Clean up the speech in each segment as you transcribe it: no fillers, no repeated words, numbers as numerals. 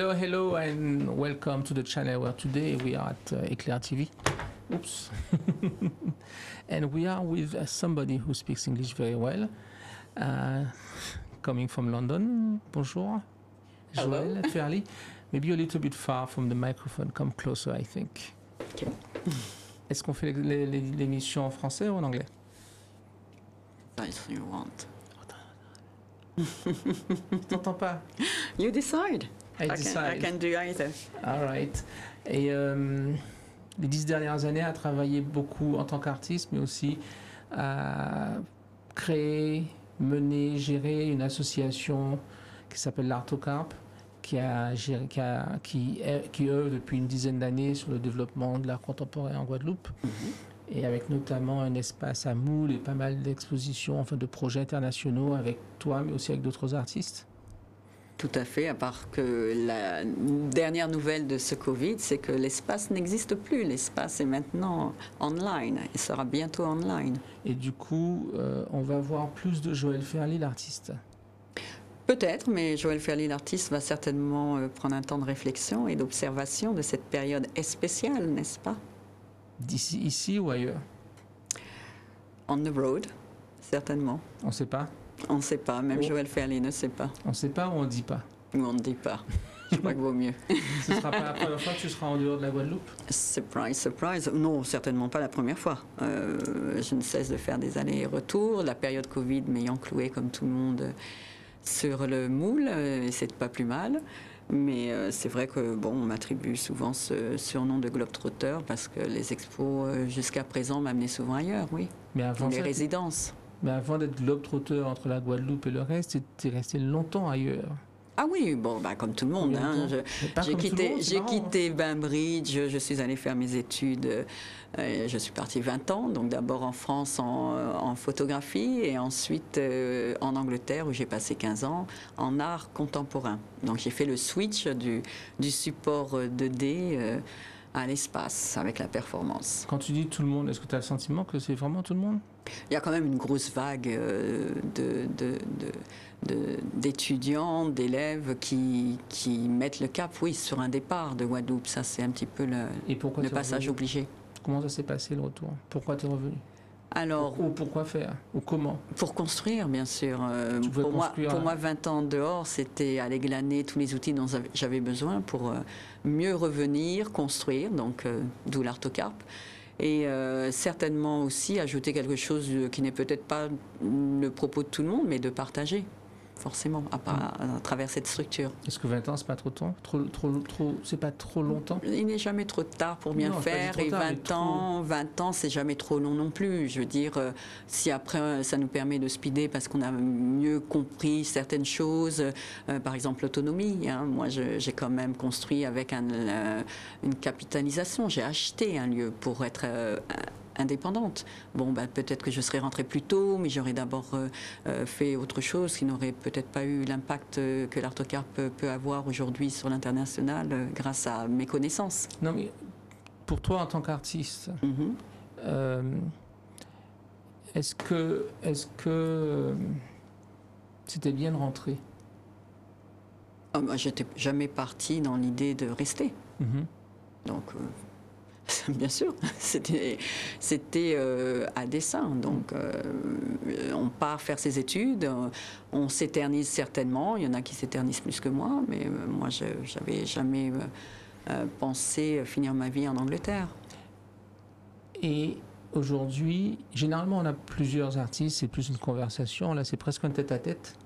hello, and welcome to the channel where today we are at Eclair TV. Oops. And we are with somebody who speaks English very well, coming from London. Bonjour. Joël Ferli. Maybe a little bit far from the microphone. Come closer, I think. Okay. Est-ce qu'on fait l'émission en français ou en anglais? As you want. Je t'entends pas. You decide. I decide. I can do either. All right. Et les 10 dernières années, a travaillé beaucoup en tant qu'artiste, mais aussi à créer, mener, gérer une association qui s'appelle l'Artocarpe, qui œuvre depuis une dizaine d'années sur le développement de l'art contemporain en Guadeloupe. Et avec notamment un espace à Moule et pas mal d'expositions, enfin de projets internationaux avec toi, mais aussi avec d'autres artistes. Tout à fait, à part que la dernière nouvelle de ce Covid, c'est que l'espace n'existe plus. L'espace est maintenant online et sera bientôt online. Et du coup, on va voir plus de Joël Ferli, l'artiste. Peut-être, mais Joël Ferli, l'artiste, va certainement prendre un temps de réflexion et d'observation de cette période spéciale, n'est-ce pas? D'ici, ici ou ailleurs? On the road, certainement. On ne sait pas. On ne sait pas, même Joël Ferli ne sait pas. On ne sait pas ou on ne dit pas? Ou on ne dit pas. Je crois qu'il vaut mieux. Ce ne sera pas la première fois que tu seras en dehors de la Guadeloupe? Surprise, surprise. Non, certainement pas la première fois. Je ne cesse de faire des allers-retours. La période Covid m'ayant cloué comme tout le monde sur le moule, et c'est pas plus mal. Mais c'est vrai que bon, on m'attribue souvent ce surnom de globe-trotteur parce que les expos jusqu'à présent m'amenaient souvent ailleurs, oui. Mais avant les résidences. Mais avant d'être globe-trotteur entre la Guadeloupe et le reste, tu es resté longtemps ailleurs. Ah oui, bon, bah, comme tout le monde. Hein, j'ai quitté Bainbridge, je suis allée faire mes études, je suis partie 20 ans, donc d'abord en France en photographie et ensuite en Angleterre où j'ai passé 15 ans en art contemporain. Donc j'ai fait le switch du support 2D à l'espace avec la performance. Quand tu dis tout le monde, est-ce que tu as le sentiment que c'est vraiment tout le monde? Il y a quand même une grosse vague d'étudiants, d'élèves qui mettent le cap, oui, sur un départ de Guadeloupe. Ça, c'est un petit peu le passage obligé. Comment ça s'est passé le retour? Pourquoi tu es revenu? Alors, ou pourquoi faire? Ou comment? Pour construire, bien sûr. Pour moi, 20 ans dehors, c'était aller glaner tous les outils dont j'avais besoin pour mieux revenir, construire, donc d'où l'Artocarpe. Et certainement aussi ajouter quelque chose qui n'est peut-être pas le propos de tout le monde, mais de partager, forcément, à travers cette structure. Est-ce que 20 ans, c'est pas trop tôt? C'est pas trop longtemps? Il n'est jamais trop tard pour bien faire, et 20 ans, c'est jamais trop long non plus. Je veux dire, si après, ça nous permet de speeder parce qu'on a mieux compris certaines choses, par exemple l'autonomie. Hein, moi, j'ai quand même construit avec une capitalisation. J'ai acheté un lieu pour être indépendante. Bon, bah, peut-être que je serais rentrée plus tôt, mais j'aurais d'abord fait autre chose qui n'aurait peut-être pas eu l'impact que l'Artocarpe peut avoir aujourd'hui sur l'international grâce à mes connaissances. Non, mais pour toi, en tant qu'artiste, est-ce que c'était bien de rentrer? J'étais jamais partie dans l'idée de rester. Donc... bien sûr, c'était à dessein. Donc, on part faire ses études, on s'éternise certainement. Il y en a qui s'éternisent plus que moi, mais moi, je n'avais jamais pensé finir ma vie en Angleterre. Et aujourd'hui, généralement, on a plusieurs artistes, c'est plus une conversation. Là, c'est presque un tête-à-tête.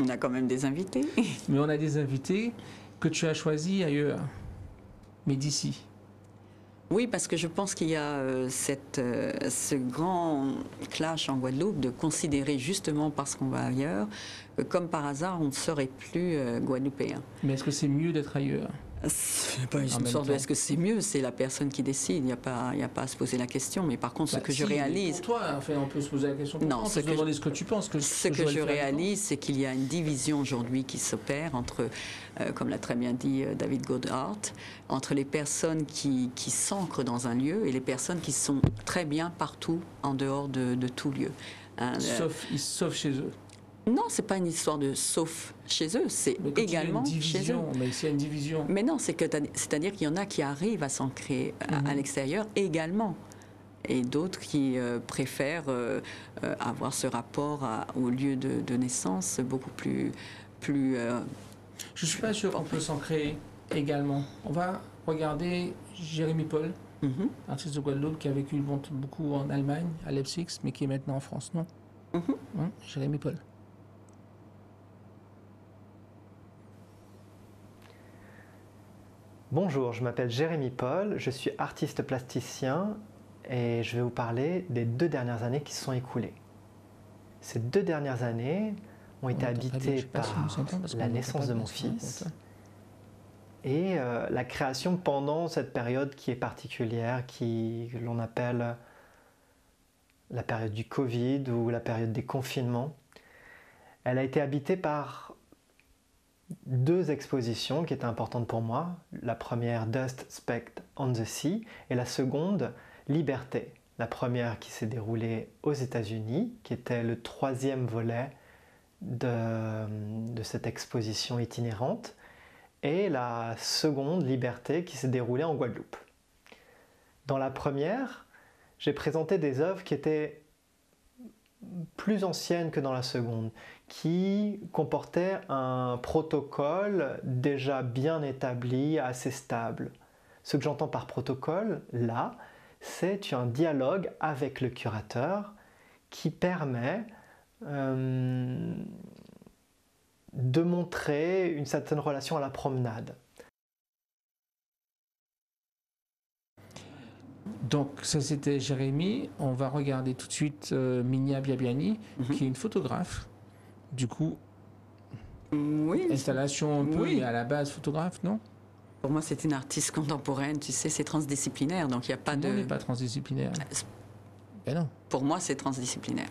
On a quand même des invités. Mais on a des invités que tu as choisis ailleurs, mais d'ici. Oui, parce que je pense qu'il y a ce grand clash en Guadeloupe de considérer justement parce qu'on va ailleurs, comme par hasard, on ne serait plus guadeloupéen. Mais est-ce que c'est mieux d'être ailleurs? C'est pas une sorte de est-ce que c'est mieux, c'est la personne qui décide, il n'y a pas à se poser la question. Mais par contre, ce que je réalise... Pour toi, enfin, on peut se poser la question pour non, toi, on peut se demander ce que tu penses. Ce que je réalise, c'est qu'il y a une division aujourd'hui qui s'opère entre, comme l'a très bien dit David Goddard, entre les personnes qui s'ancrent dans un lieu et les personnes qui sont très bien partout en dehors de tout lieu. Hein, sauf chez eux. Non, c'est pas une histoire de sauf chez eux, c'est également chez eux. Mais s'il y a une division. Mais non, c'est-à-dire qu'il y en a qui arrivent à s'ancrer à l'extérieur également. Et d'autres qui préfèrent avoir ce rapport au lieu de naissance beaucoup plus je ne suis pas sûr qu'on peut s'ancrer également. On va regarder Jérémy Paul, artiste de Guadeloupe qui a vécu beaucoup en Allemagne, à Leipzig, mais qui est maintenant en France, non? Jérémy Paul. Bonjour, je m'appelle Jérémy Paul, je suis artiste plasticien et je vais vous parler des 2 dernières années qui se sont écoulées. Ces 2 dernières années ont été habitées par la naissance de mon fils et la création pendant cette période qui est particulière, que l'on appelle la période du Covid ou la période des confinements. Elle a été habitée par 2 expositions qui étaient importantes pour moi. La première, Dust Speck on the Sea, et la seconde, Liberté. La première qui s'est déroulée aux États-Unis, qui était le 3e volet de cette exposition itinérante, et la seconde, Liberté, qui s'est déroulée en Guadeloupe. Dans la première, j'ai présenté des œuvres qui étaient plus anciennes que dans la seconde, qui comportaient un protocole déjà bien établi, assez stable. Ce que j'entends par protocole, là, c'est un dialogue avec le curateur qui permet de montrer une certaine relation à la promenade. Donc ça c'était Jérémy. On va regarder tout de suite Minia Biabiani, qui est une photographe. Du coup, oui, installation un peu, oui. Mais à la base photographe, non? Pour moi, c'est une artiste contemporaine, tu sais, c'est transdisciplinaire, donc il n'y a pas de... Non, on n'est pas transdisciplinaire. Ben non. Pour moi, c'est transdisciplinaire.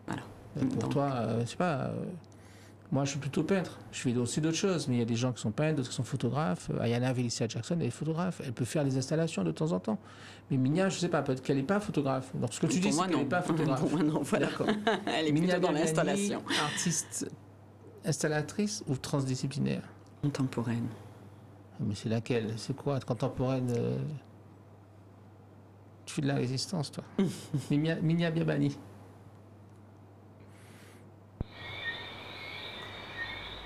Voilà. Pour donc... toi, je sais pas... moi, je suis plutôt peintre. Je fais aussi d'autres choses, mais il y a des gens qui sont peintres, d'autres qui sont photographes. Ayana Velicia Jackson, elle est photographe. Elle peut faire des installations de temps en temps. Mais Minia, je ne sais pas, peut-être qu'elle n'est pas photographe. Donc ce que tu dis, c'est qu'elle n'est pas photographe. Pour moi, non, voilà. Elle est plutôt dans l'installation. Artiste installatrice ou transdisciplinaire? Contemporaine. Mais c'est laquelle? C'est quoi? Contemporaine Tu fais de la résistance, toi. Minia Biabani.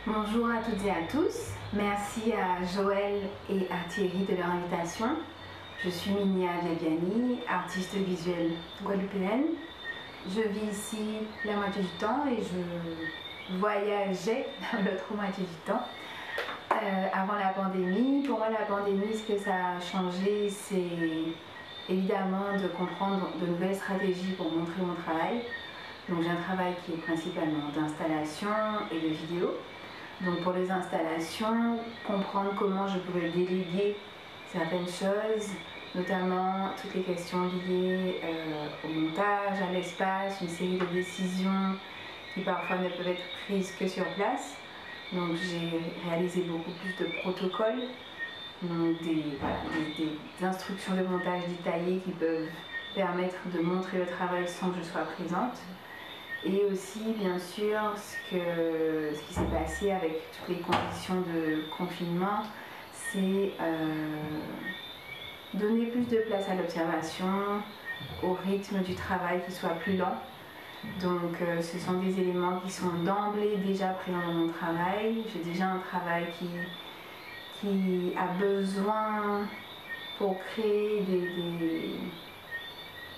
Bonjour à toutes et à tous. Merci à Joël et à Thierry de leur invitation. Je suis Minia Biabiani, artiste visuelle guadeloupéenne. Je vis ici la moitié du temps et je voyageais l'autre moitié du temps. Avant la pandémie, pour moi la pandémie, ce que ça a changé, c'est évidemment de comprendre de nouvelles stratégies pour montrer mon travail. Donc j'ai un travail qui est principalement d'installation et de vidéo. Donc pour les installations, comprendre comment je pouvais déléguer certaines choses, notamment toutes les questions liées au montage, à l'espace, une série de décisions qui parfois ne peuvent être prises que sur place. Donc j'ai réalisé beaucoup plus de protocoles, donc des instructions de montage détaillées qui peuvent permettre de montrer le travail sans que je sois présente. Et aussi, bien sûr, ce qui s'est passé avec toutes les conditions de confinement, c'est donner plus de place à l'observation, au rythme du travail qui soit plus lent. Donc ce sont des éléments qui sont d'emblée déjà présents dans mon travail. J'ai déjà un travail qui a besoin, pour créer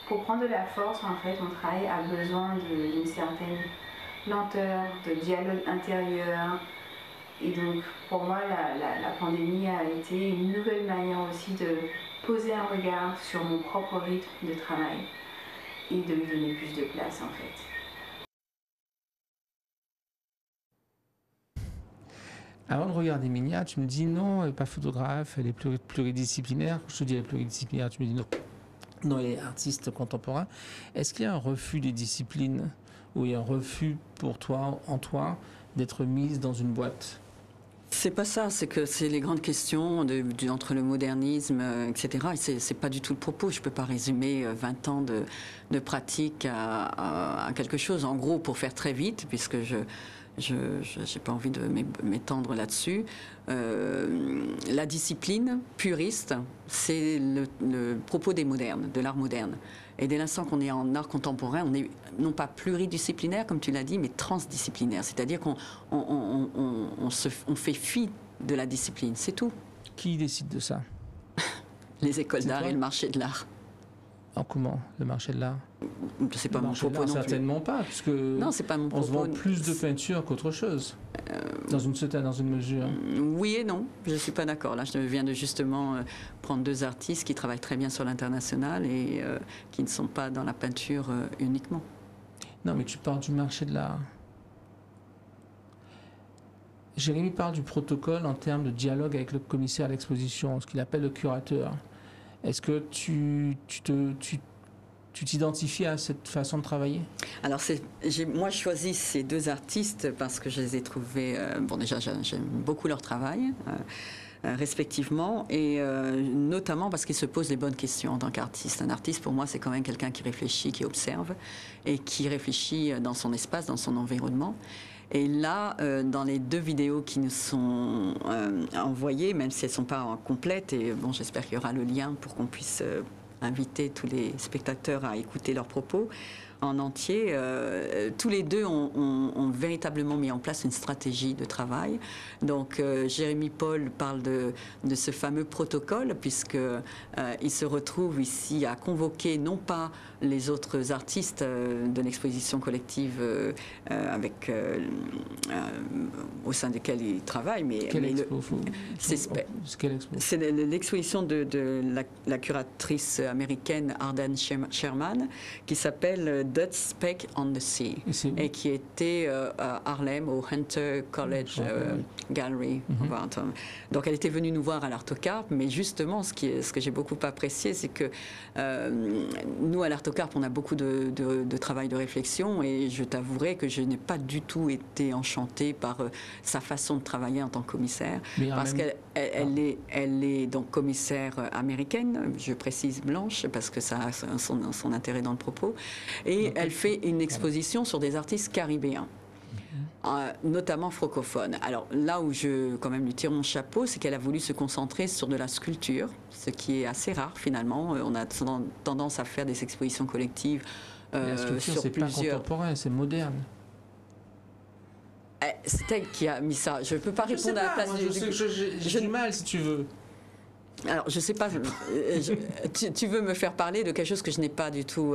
pour prendre de la force, en fait, mon travail a besoin d'une certaine lenteur, de dialogue intérieur. Et donc pour moi, la pandémie a été une nouvelle manière aussi de poser un regard sur mon propre rythme de travail et de lui donner plus de place, en fait. Avant de regarder Minia, tu me dis non, elle n'est pas photographe, elle est pluridisciplinaire. Je te dis elle est pluridisciplinaire, tu me dis non. Non, elle est artiste contemporain. Est-ce qu'il y a un refus des disciplines ou il y a un refus pour toi, en toi, d'être mise dans une boîte? C'est pas ça, c'est que c'est les grandes questions entre le modernisme, etc. Et c'est pas du tout le propos. Je peux pas résumer 20 ans de pratique à quelque chose. En gros, pour faire très vite, puisque je n'ai pas envie de m'étendre là-dessus. La discipline puriste, c'est le propos des modernes, de l'art moderne. Et dès l'instant qu'on est en art contemporain, on est non pas pluridisciplinaire, comme tu l'as dit, mais transdisciplinaire. C'est-à-dire qu'on fait fi de la discipline, c'est tout. Qui décide de ça? Les écoles d'art et le marché de l'art. En comment? Le marché de l'art? C'est pas mon propos non plus. Certainement pas, puisque non, c'est pas mon propos. On se vend plus de peinture qu'autre chose, dans une mesure. Oui et non, je ne suis pas d'accord. Là, je viens de justement prendre 2 artistes qui travaillent très bien sur l'international et qui ne sont pas dans la peinture uniquement. Non, mais tu parles du marché de l'art. Jérémy parle du protocole en termes de dialogue avec le commissaire à l'exposition, ce qu'il appelle le curateur. Est-ce que tu t'identifies à cette façon de travailler? Alors, moi, je choisis ces 2 artistes parce que je les ai trouvés... bon, déjà, j'aime beaucoup leur travail, respectivement, et notamment parce qu'ils se posent les bonnes questions en tant qu'artiste. Un artiste, pour moi, c'est quand même quelqu'un qui réfléchit, qui observe, et qui réfléchit dans son espace, dans son environnement. Et là, dans les 2 vidéos qui nous sont envoyées, même si elles ne sont pas complètes, et bon, j'espère qu'il y aura le lien pour qu'on puisse inviter tous les spectateurs à écouter leurs propos en entier, tous les 2 ont véritablement mis en place une stratégie de travail. Donc, Jérémy Paul parle de ce fameux protocole, puisqu'il se retrouve ici à convoquer non pas les autres artistes de l'exposition collective au sein desquels il travaille, mais c'est l'exposition de la curatrice américaine Arden Sherman, qui s'appelle Dot Speck on the Sea, et qui était à Harlem au Hunter College Gallery. Donc elle était venue nous voir à l'Artocarpe, mais justement ce que j'ai beaucoup apprécié, c'est que nous à l'Artocarpe on a beaucoup de travail de réflexion, et je t'avouerai que je n'ai pas du tout été enchantée par sa façon de travailler en tant que commissaire, parce qu'elle est donc commissaire américaine, je précise blanche parce que ça a son intérêt dans le propos, et elle fait une exposition sur des artistes caribéens, notamment francophones. Alors là où je quand même lui tire mon chapeau, c'est qu'elle a voulu se concentrer sur de la sculpture, ce qui est assez rare finalement. On a tendance à faire des expositions collectives la sculpture, sur c'est plusieurs... pas contemporain, c'est moderne. C'est elle qui a mis ça. Je ne peux pas répondre à la place J'ai du mal, si tu veux. Alors, je ne sais pas, tu veux me faire parler de quelque chose que je n'ai pas du tout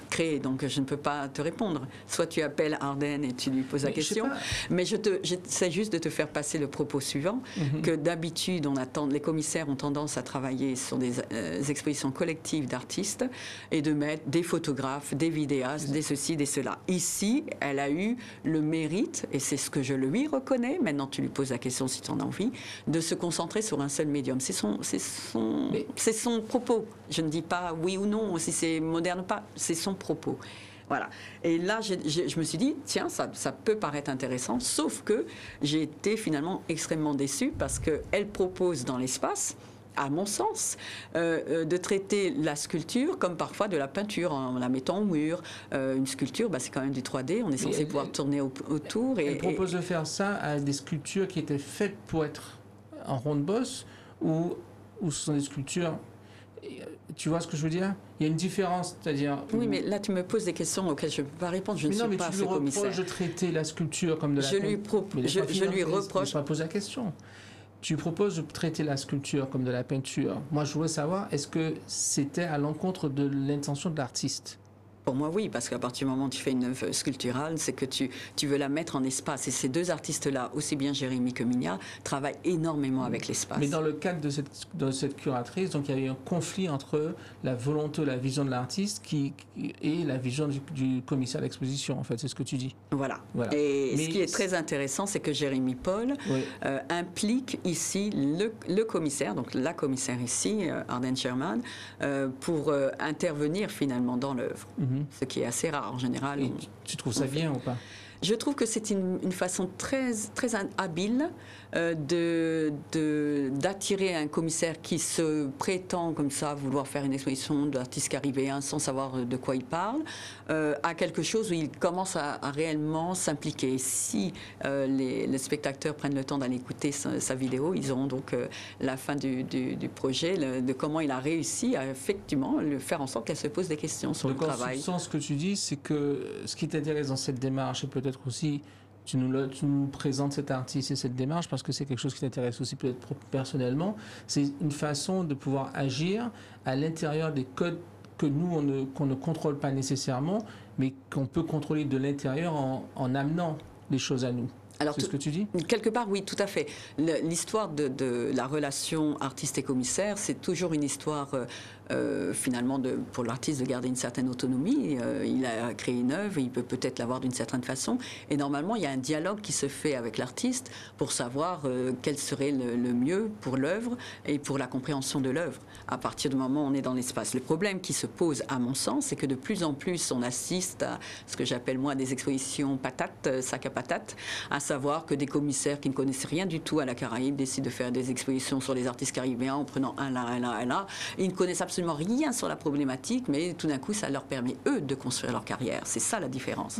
créé, donc je ne peux pas te répondre. Soit tu appelles Arden et tu lui poses la question, mais j'essaie juste de te faire passer le propos suivant, que d'habitude, les commissaires ont tendance à travailler sur des expositions collectives d'artistes et de mettre des photographes, des vidéastes, des ceci, des cela. Ici, elle a eu le mérite, et c'est ce que je lui reconnais, maintenant tu lui poses la question si tu en as envie, de se concentrer sur un seul médium. C'est son propos. Je ne dis pas oui ou non, si c'est moderne ou pas, c'est son propos. Voilà. Et là, je me suis dit, tiens, ça peut paraître intéressant, sauf que j'ai été finalement extrêmement déçue parce qu'elle propose dans l'espace, à mon sens, de traiter la sculpture comme parfois de la peinture, en la mettant au mur. Une sculpture, c'est quand même du 3D, on est censé pouvoir tourner autour. Elle propose de faire ça à des sculptures qui étaient faites pour être en ronde-bosse, ou ce sont des sculptures... Tu vois ce que je veux dire? Il y a une différence, c'est-à-dire... Oui, mais là, tu me poses des questions auxquelles je ne peux pas répondre. Je ne suis pas ce commissaire. Mais tu lui reproches de traiter la sculpture comme de la peinture. Je lui reproche... Je ne vais pas poser la question. Tu proposes de traiter la sculpture comme de la peinture. Moi, je voudrais savoir, est-ce que c'était à l'encontre de l'intention de l'artiste? Pour moi, oui, parce qu'à partir du moment où tu fais une œuvre sculpturale, c'est que tu veux la mettre en espace. Et ces 2 artistes-là, aussi bien Jérémy que Minia, travaillent énormément avec l'espace. Mais dans le cadre de cette curatrice, donc il y a eu un conflit entre la volonté, la vision de l'artiste et la vision du commissaire d'exposition, en fait, c'est ce que tu dis. Voilà. Et ce qui est très intéressant, c'est que Jérémy Paul implique ici le commissaire, donc la commissaire ici, Arden Sherman, pour intervenir finalement dans l'œuvre. Ce qui est assez rare en général. Et tu trouves ça bien ou pas? Je trouve que c'est une façon très, très habile d'attirer un commissaire qui se prétend comme ça vouloir faire une exposition d'artistes caribéens sans savoir de quoi il parle, à quelque chose où il commence à réellement s'impliquer. Si les spectateurs prennent le temps d'aller écouter sa vidéo, ils auront donc la fin du projet, de comment il a réussi à effectivement faire en sorte qu'elle se pose des questions sur le travail. En substance, ce que tu dis, c'est que ce qui t'intéresse dans cette démarche, et peut-être aussi tu nous présentes cet artiste et cette démarche parce que c'est quelque chose qui t'intéresse aussi peut-être personnellement, c'est une façon de pouvoir agir à l'intérieur des codes que nous, qu'on ne contrôle pas nécessairement, mais qu'on peut contrôler de l'intérieur en amenant les choses à nous. C'est ce que tu dis ? Quelque part, oui, tout à fait. L'histoire de la relation artiste et commissaire, c'est toujours une histoire, finalement, pour l'artiste de garder une certaine autonomie. Il a créé une œuvre, il peut peut-être l'avoir d'une certaine façon. Et normalement, il y a un dialogue qui se fait avec l'artiste pour savoir quel serait le mieux pour l'œuvre et pour la compréhension de l'œuvre, à partir du moment où on est dans l'espace. Le problème qui se pose, à mon sens, c'est que de plus en plus, on assiste à ce que j'appelle, moi, des expositions patates, sac à patates, à savoir que des commissaires qui ne connaissent rien du tout à la Caraïbe décident de faire des expositions sur les artistes caribéens en prenant un là, un là, un là. Ils ne connaissent absolument rien sur la problématique, mais tout d'un coup, ça leur permet, eux, de construire leur carrière. C'est ça la différence.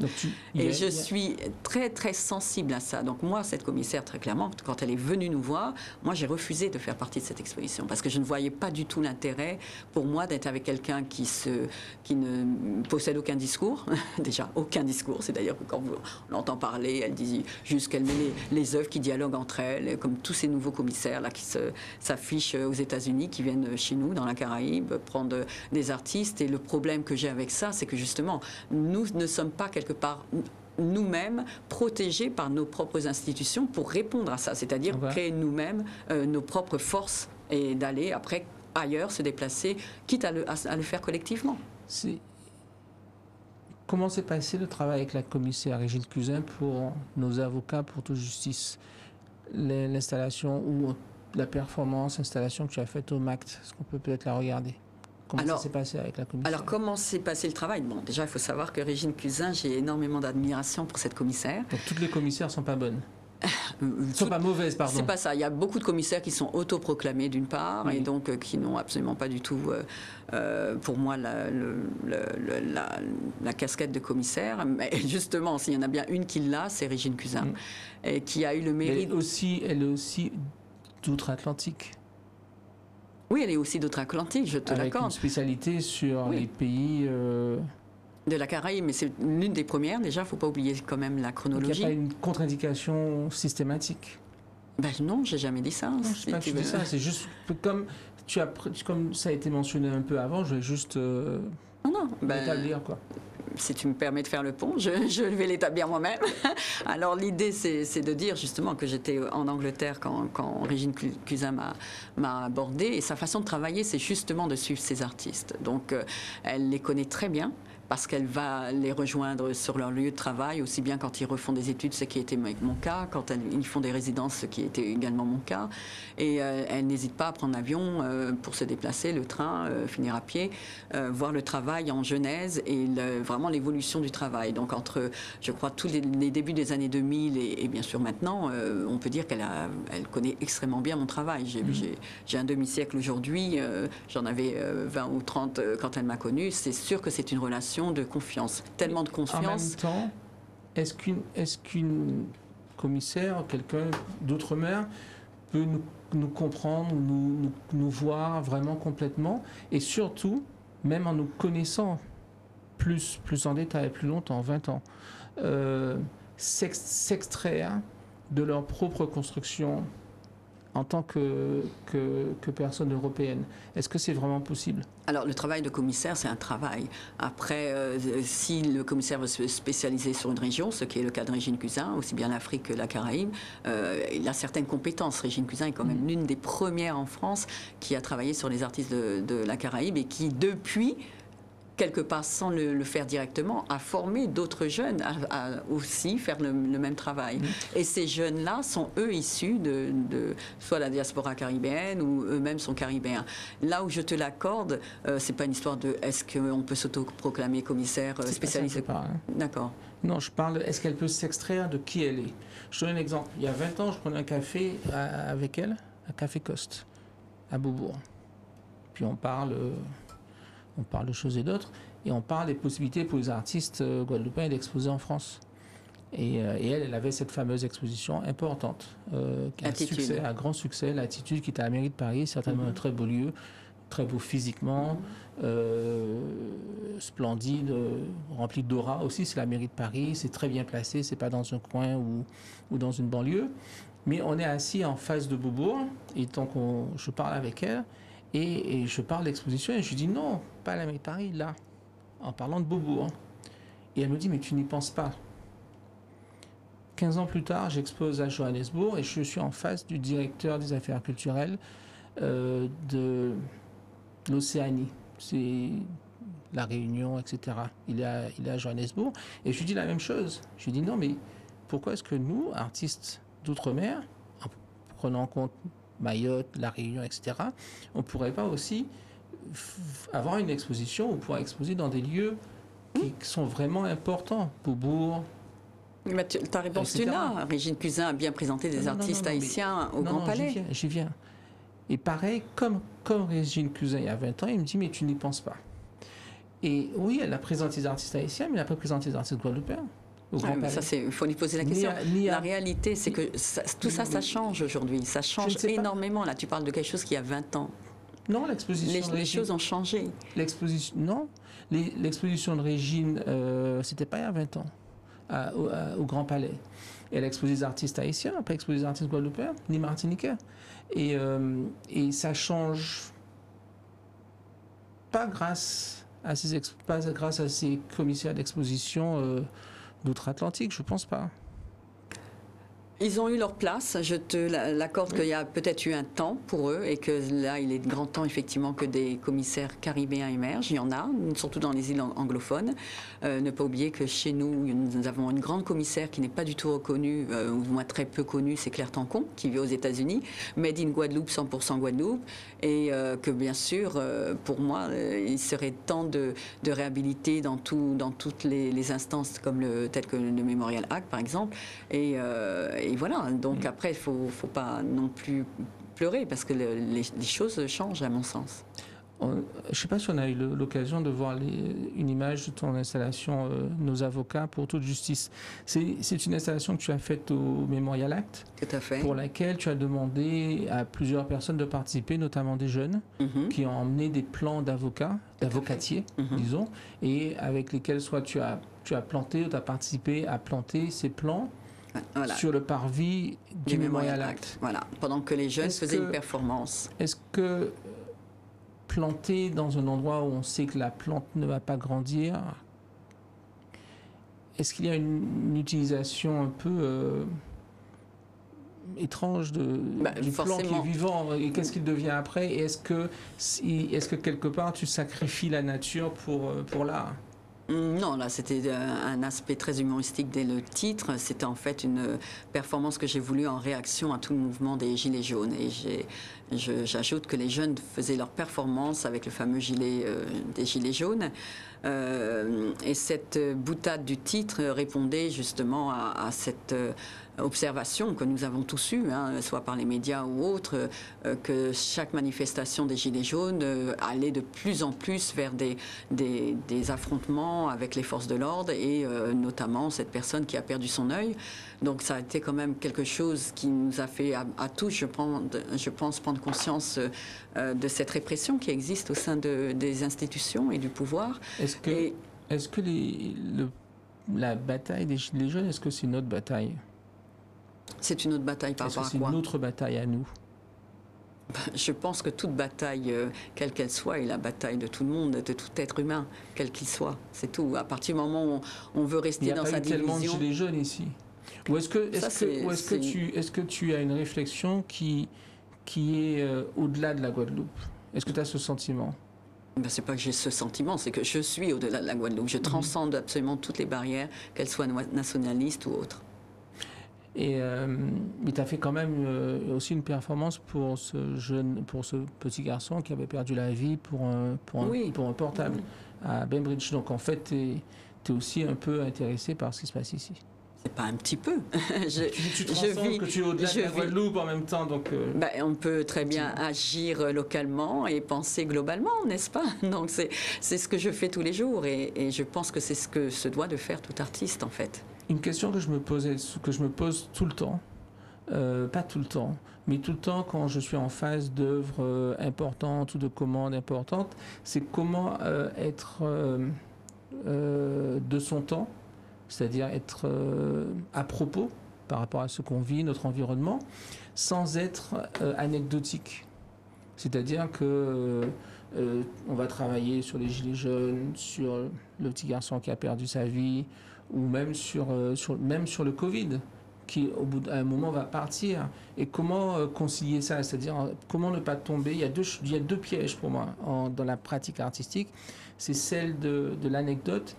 Et je suis très, très sensible à ça. Donc moi, cette commissaire, très clairement, quand elle est venue nous voir, moi, j'ai refusé de faire partie de cette exposition parce que je ne voyais pas du tout l'intérêt pour moi d'être avec quelqu'un qui ne possède aucun discours. Déjà, aucun discours. C'est d'ailleurs que quand on l'entend parler, elle dit juste qu'elle met les œuvres qui dialoguent entre elles, comme tous ces nouveaux commissaires là, qui s'affichent aux États-Unis, qui viennent chez nous, dans la Caraïbe, prendre des artistes. Et le problème que j'ai avec ça, c'est que justement, nous ne sommes pas quelque part nous-mêmes protégés par nos propres institutions pour répondre à ça, c'est-à-dire créer nous-mêmes nos propres forces et d'aller après ailleurs se déplacer, quitte à le faire collectivement. Comment s'est passé le travail avec la commissaire Régine Cusin pour nos avocats pour toute justice? L'installation ou la performance, l'installation que tu as faite au MACT, est-ce qu'on peut peut-être la regarder? Comment ça s'est passé avec la commissaire? Alors, comment s'est passé le travail? Bon, déjà, il faut savoir que Régine Cusin, j'ai énormément d'admiration pour cette commissaire. Donc, toutes les commissaires ne sont pas bonnes? Ne sont pas mauvaises, pardon. C'est pas ça. Il y a beaucoup de commissaires qui sont autoproclamés d'une part, et donc qui n'ont absolument pas du tout, pour moi, la casquette de commissaire. Mais justement, s'il y en a bien une qui l'a, c'est Régine Cusin, et qui a eu le mérite. Elle est aussi d'outre-Atlantique. Oui, elle est aussi d'outre-Atlantique, je te l'accorde. Avec une spécialité sur les pays... de la Caraïbe, mais c'est l'une des premières. Déjà, il ne faut pas oublier quand même la chronologie. Donc, il n'y a pas une contre-indication systématique? Ben non, j'ai jamais dit ça. Non, je ne sais pas que tu dis ça. C'est juste comme ça a été mentionné un peu avant, je vais juste l'établir, quoi. Si tu me permets de faire le pont, je vais l'établir moi-même. Alors l'idée, c'est de dire justement que j'étais en Angleterre quand Régine Cusin m'a abordée. Et sa façon de travailler, c'est justement de suivre ses artistes. Donc elle les connaît très bien, parce qu'elle va les rejoindre sur leur lieu de travail, aussi bien quand ils refont des études, ce qui était mon cas, quand ils font des résidences, ce qui était également mon cas. Et elle n'hésite pas à prendre l'avion pour se déplacer, le train, finir à pied, voir le travail en genèse et vraiment l'évolution du travail. Donc entre, je crois, tous les débuts des années 2000 et bien sûr maintenant, on peut dire qu'elle connaît extrêmement bien mon travail. J'ai un demi-siècle aujourd'hui, j'en avais 20 ou 30 quand elle m'a connue. C'est sûr que c'est une relation de confiance, tellement de confiance. En même temps, est-ce qu'une commissaire, quelqu'un d'outre-mer, peut nous comprendre, nous voir vraiment complètement, et surtout, même en nous connaissant plus en détail, plus longtemps, 20 ans, s'extraire de leur propre construction en tant que personne européenne? Est-ce que c'est vraiment possible? Alors, le travail de commissaire, c'est un travail. Après, si le commissaire veut se spécialiser sur une région, ce qui est le cas de Régine Cusin, aussi bien l'Afrique que la Caraïbe, il a certaines compétences. Régine Cusin est quand même l'une des premières en France qui a travaillé sur les artistes de la Caraïbe et qui, depuis, quelque part sans le faire directement, à former d'autres jeunes à aussi faire le même travail. Et ces jeunes-là sont eux issus de soit la diaspora caribéenne ou eux-mêmes sont caribéens. Là où je te l'accorde, c'est pas une histoire de est-ce qu'on peut s'autoproclamer commissaire spécialisé. D'accord. Non, je parle, est-ce qu'elle peut s'extraire de qui elle est? Je te donne un exemple. Il y a 20 ans, je prenais un café avec elle, un café Coste, à Beaubourg. Puis on parle de choses et d'autres, et on parle des possibilités pour les artistes guadeloupéens d'exposer en France. Et elle avait cette fameuse exposition importante, qui a un grand succès, l'Attitude, qui était à la mairie de Paris, certainement un très beau lieu, très beau physiquement, splendide, rempli d'aura aussi. C'est la mairie de Paris, c'est très bien placé, c'est pas dans un coin ou dans une banlieue. Mais on est assis en face de Beaubourg, et donc je parle avec elle, et je parle d'exposition, et je lui dis non, pas à la mairie de Paris, là, en parlant de Beaubourg. Et elle me dit, mais tu n'y penses pas. 15 ans plus tard, j'expose à Johannesburg et je suis en face du directeur des affaires culturelles de l'Océanie. C'est la Réunion, etc. Il est à Johannesburg. Et je lui dis la même chose. Je lui dis non, mais pourquoi est-ce que nous, artistes d'outre-mer, en prenant en compte Mayotte, la Réunion, etc., on ne pourrait pas aussi avoir une exposition ou pouvoir exposer dans des lieux qui sont vraiment importants, Beaubourg. Mais ta réponse, tu l'as. Régine Cusin a bien présenté des artistes haïtiens au Grand Palais. J'y viens. Et pareil, comme Régine Cusin il y a 20 ans, il me dit, mais tu n'y penses pas. Et oui, elle a présenté des artistes haïtiens, mais elle n'a pas présenté des artistes guadeloupéens. Il faut lui poser la question. La réalité, c'est que tout ça change aujourd'hui. Ça change énormément. Là, tu parles de quelque chose qui a 20 ans. Non, l'exposition. Les choses ont changé. L'exposition de Régine, c'était pas il y a 20 ans. Au Grand Palais. Et elle a exposé des artistes haïtiens, elle n'a pas exposé des artistes guadeloupéens, ni martiniquais. Et ça change pas grâce à ces commissaires d'exposition d'outre-Atlantique, je pense pas. Ils ont eu leur place. Je te l'accorde qu'il y a peut-être eu un temps pour eux et que là, il est de grand temps effectivement que des commissaires caribéens émergent. Il y en a, surtout dans les îles anglophones. Ne pas oublier que chez nous, nous avons une grande commissaire qui n'est pas du tout reconnue, ou moins très peu connue, c'est Claire Tancon, qui vit aux États-Unis, Made in Guadeloupe, 100% Guadeloupe, et que bien sûr, pour moi, il serait temps de réhabiliter dans toutes les instances telles que le Memorial Act, par exemple, et voilà, donc après, il ne faut pas non plus pleurer parce que les choses changent à mon sens. Je ne sais pas si on a eu l'occasion de voir une image de ton installation Nos avocats pour toute justice. C'est une installation que tu as faite au Memorial Act. Tout à fait. Pour laquelle tu as demandé à plusieurs personnes de participer, notamment des jeunes, qui ont emmené des plans d'avocatiers, disons, et avec lesquels soit tu as planté ou tu as participé à planter ces plans. Voilà. Sur le parvis du Memorial Act. Voilà, pendant que les jeunes faisaient une performance. Est-ce que planter dans un endroit où on sait que la plante ne va pas grandir, est-ce qu'il y a une utilisation un peu étrange du plan qui est vivant et qu'est-ce qu'il devient après? Et est-ce que quelque part tu sacrifies la nature pour l'art? Non, là c'était un aspect très humoristique dès le titre. C'était en fait une performance que j'ai voulu en réaction à tout le mouvement des Gilets jaunes. Et j'ajoute que les jeunes faisaient leur performance avec le fameux gilet des Gilets jaunes. Et cette boutade du titre répondait justement à cette observation que nous avons tous eue, soit par les médias ou autres, que chaque manifestation des Gilets jaunes allait de plus en plus vers des affrontements avec les forces de l'ordre et notamment cette personne qui a perdu son œil. Donc ça a été quand même quelque chose qui nous a fait à tous, je pense, prendre conscience de cette répression qui existe au sein des institutions et du pouvoir. Est-ce que la bataille des Gilets jaunes, est-ce que c'est notre bataille? C'est une autre bataille par rapport à quoi? C'est notre bataille à nous? Je pense que toute bataille, quelle qu'elle soit, est la bataille de tout le monde, de tout être humain, quel qu'il soit. C'est tout. À partir du moment où on veut rester dans sa division... Il n'y a pas eu tellement de Gilets jaunes ici. Ou est-ce que tu as une réflexion qui est au-delà de la Guadeloupe? Est-ce que tu as ce sentiment? Ben, c'est pas que j'ai ce sentiment, c'est que je suis au-delà de la Guadeloupe. Je transcende absolument toutes les barrières, qu'elles soient nationalistes ou autres. Et tu as fait quand même aussi une performance pour ce petit garçon qui avait perdu la vie pour un portable à Bainbridge. Donc en fait, tu tu es aussi un peu intéressé par ce qui se passe ici. C'est pas un petit peu. Tu transcendes que tu es au-delà de la Guadeloupe en même temps. Donc, on peut très bien agir localement et penser globalement, n'est-ce pas? Donc c'est ce que je fais tous les jours et je pense que c'est ce que se doit de faire tout artiste en fait. Une question que je me pose tout le temps, pas tout le temps, mais tout le temps quand je suis en phase d'œuvres importantes ou de commandes importantes, c'est comment être de son temps, c'est-à-dire être à propos par rapport à ce qu'on vit, notre environnement, sans être anecdotique. C'est-à-dire que on va travailler sur les gilets jaunes, sur le petit garçon qui a perdu sa vie, ou même sur le Covid, qui au bout d'un moment va partir. Et comment concilier ça? C'est-à-dire comment ne pas tomber? Il y a deux pièges pour moi dans la pratique artistique. C'est celle de l'anecdote.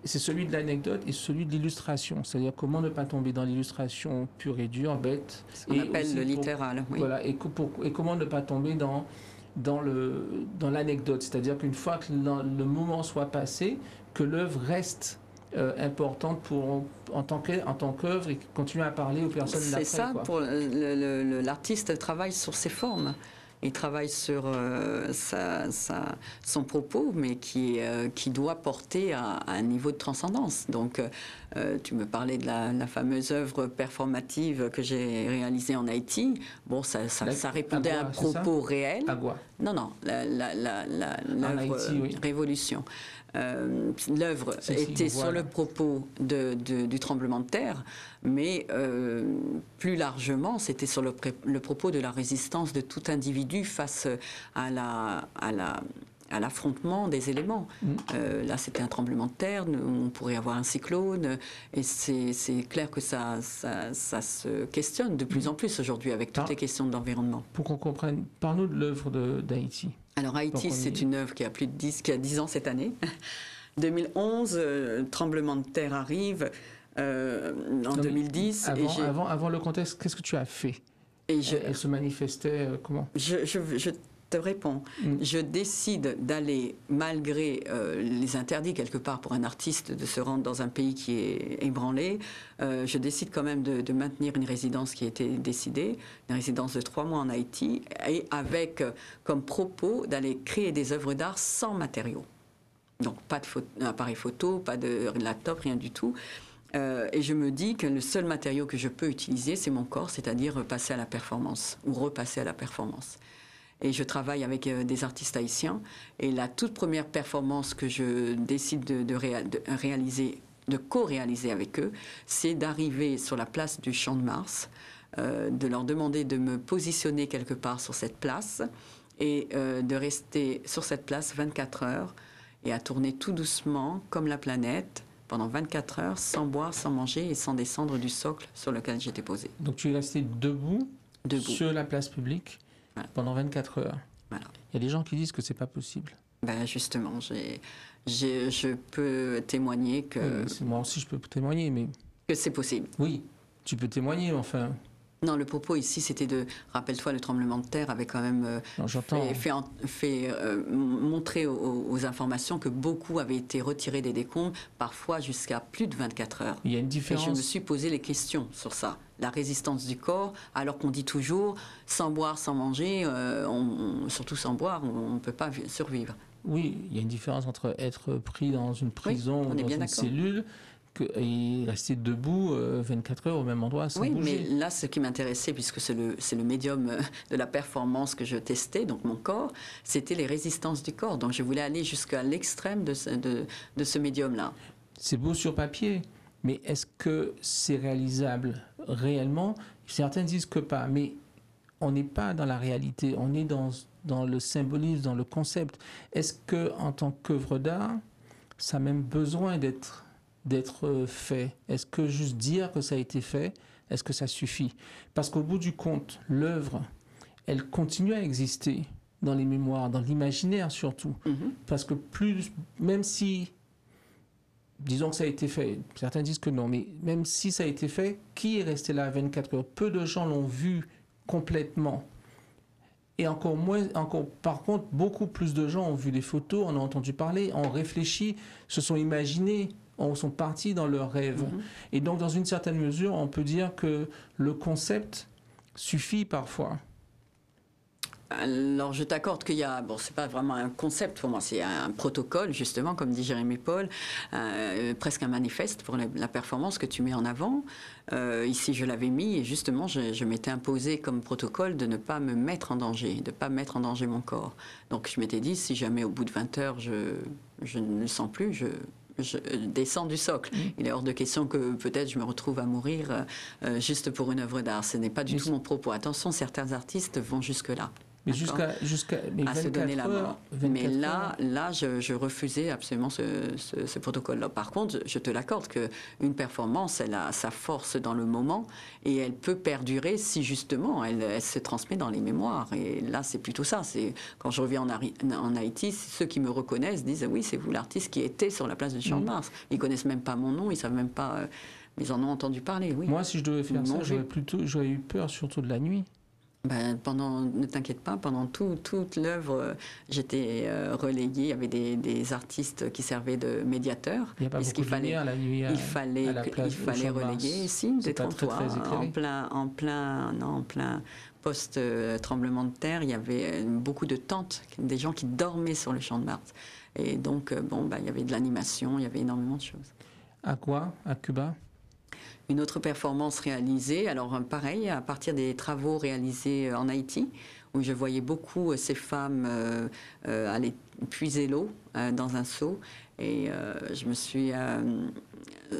C'est celui de l'anecdote et celui de l'illustration. C'est-à-dire comment ne pas tomber dans l'illustration pure et dure, bête. Ce qu'on appelle le littéral. Oui. Voilà, et comment ne pas tomber dans l'anecdote. C'est-à-dire qu'une fois que le moment soit passé, que l'œuvre reste importante en tant qu'œuvre et continue à parler aux personnes d'après. C'est ça, pour l'artiste travaille sur ses formes. Il travaille sur son propos, mais qui doit porter à un niveau de transcendance. Donc, tu me parlais de la fameuse œuvre performative que j'ai réalisée en Haïti. Bon, ça répondait à un propos réel. Agua. Non, l'œuvre oui. Révolution. L'œuvre était sur le propos du tremblement de terre, mais plus largement, c'était sur le propos de la résistance de tout individu face à l'affrontement des éléments. Là, c'était un tremblement de terre, on pourrait avoir un cyclone, et c'est clair que ça se questionne de plus en plus aujourd'hui avec toutes les questions de l'environnement. Pour qu'on comprenne, parle-nous de l'œuvre d'Haïti. Alors Haïti, c'est une œuvre qui a 10 ans cette année. 2011, tremblement de terre arrive en 2010. Avant le contexte, qu'est-ce que tu as fait? Elle se manifestait comment? Je te réponds. Je décide d'aller, malgré les interdits quelque part pour un artiste de se rendre dans un pays qui est ébranlé, je décide quand même de maintenir une résidence qui a été décidée, une résidence de 3 mois en Haïti, et avec comme propos d'aller créer des œuvres d'art sans matériaux. Donc pas d'appareil photo, pas de laptop, rien du tout. Et je me dis que le seul matériau que je peux utiliser, c'est mon corps, c'est-à-dire passer à la performance ou repasser à la performance. Et je travaille avec des artistes haïtiens. Et la toute première performance que je décide de co-réaliser avec eux, c'est d'arriver sur la place du Champ de Mars, de leur demander de me positionner quelque part sur cette place et de rester sur cette place 24 heures et à tourner tout doucement comme la planète pendant 24 heures sans boire, sans manger et sans descendre du socle sur lequel j'étais posée. Donc tu es resté debout sur la place publique pendant 24 heures. Voilà. Il y a des gens qui disent que c'est pas possible. Ben justement, je peux témoigner que... Oui, moi aussi je peux témoigner, mais... Que c'est possible. Oui, tu peux témoigner, enfin... Non, le propos ici, c'était de... Rappelle-toi, le tremblement de terre avait quand même fait montrer aux informations que beaucoup avaient été retirés des décombres, parfois jusqu'à plus de 24 heures. Il y a une différence. Et je me suis posé les questions sur ça. La résistance du corps, alors qu'on dit toujours, sans boire, sans manger, surtout sans boire, on ne peut pas survivre. Oui, il y a une différence entre être pris dans une prison ou dans une cellule et rester debout 24 heures au même endroit sans bouger. Oui, mais là, ce qui m'intéressait, puisque c'est le médium de la performance que je testais, donc mon corps, c'était les résistances du corps. Donc je voulais aller jusqu'à l'extrême de ce médium-là. C'est beau sur papier, mais est-ce que c'est réalisable réellement? Certains disent que pas, mais on n'est pas dans la réalité, on est dans le symbolisme, dans le concept. Est-ce que en tant qu'œuvre d'art, ça a même besoin d'être fait? Est-ce que juste dire que ça a été fait, est-ce que ça suffit? Parce qu'au bout du compte, l'œuvre, elle continue à exister dans les mémoires, dans l'imaginaire surtout. Parce que même si, disons que ça a été fait, certains disent que non, mais même si ça a été fait, qui est resté là à 24 heures? Peu de gens l'ont vu complètement. Et par contre, beaucoup plus de gens ont vu des photos, en ont entendu parler, ont réfléchi, se sont imaginés sont partis dans leur rêve. Et donc, dans une certaine mesure, on peut dire que le concept suffit parfois. Alors, je t'accorde qu'il y a, bon, c'est pas vraiment un concept pour moi, c'est un protocole, justement, comme dit Jérémy Paul, presque un manifeste pour la performance que tu mets en avant. Ici, je l'avais mis et justement, je m'étais imposé comme protocole de ne pas me mettre en danger, de ne pas mettre en danger mon corps. Donc, je m'étais dit, si jamais au bout de 20 heures, je ne le sens plus, je descends du socle. Il est hors de question que peut-être je me retrouve à mourir juste pour une œuvre d'art. Ce n'est pas du tout mon propos. Attention, certains artistes vont jusque-là. Mais jusqu'à à se donner la mort. Mais là, je refusais absolument ce protocole-là. Par contre, je te l'accorde qu'une performance, elle a sa force dans le moment et elle peut perdurer si justement elle se transmet dans les mémoires. Et là, c'est plutôt ça. C'est quand je reviens en Haïti, ceux qui me reconnaissent disent oui, c'est vous l'artiste qui était sur la place du Champ de Mars. Ils connaissent même pas mon nom, ils savent même pas. Mais ils en ont entendu parler. Oui. Moi, si je devais faire ça, j'aurais eu peur, surtout de la nuit. Ben, ne t'inquiète pas, pendant toute l'œuvre, j'étais relayée. Il y avait des artistes qui servaient de médiateurs. Il n'y a pas beaucoup de lumière la nuit il fallait relayer ici des trottoirs en plein post-tremblement de terre. Il y avait beaucoup de tentes, des gens qui dormaient sur le Champ de Mars. Et donc, il y avait de l'animation, il y avait énormément de choses. À quoi? À Cuba? Une autre performance réalisée, alors pareil, à partir des travaux réalisés en Haïti, où je voyais beaucoup ces femmes aller puiser l'eau dans un seau. Et je me suis...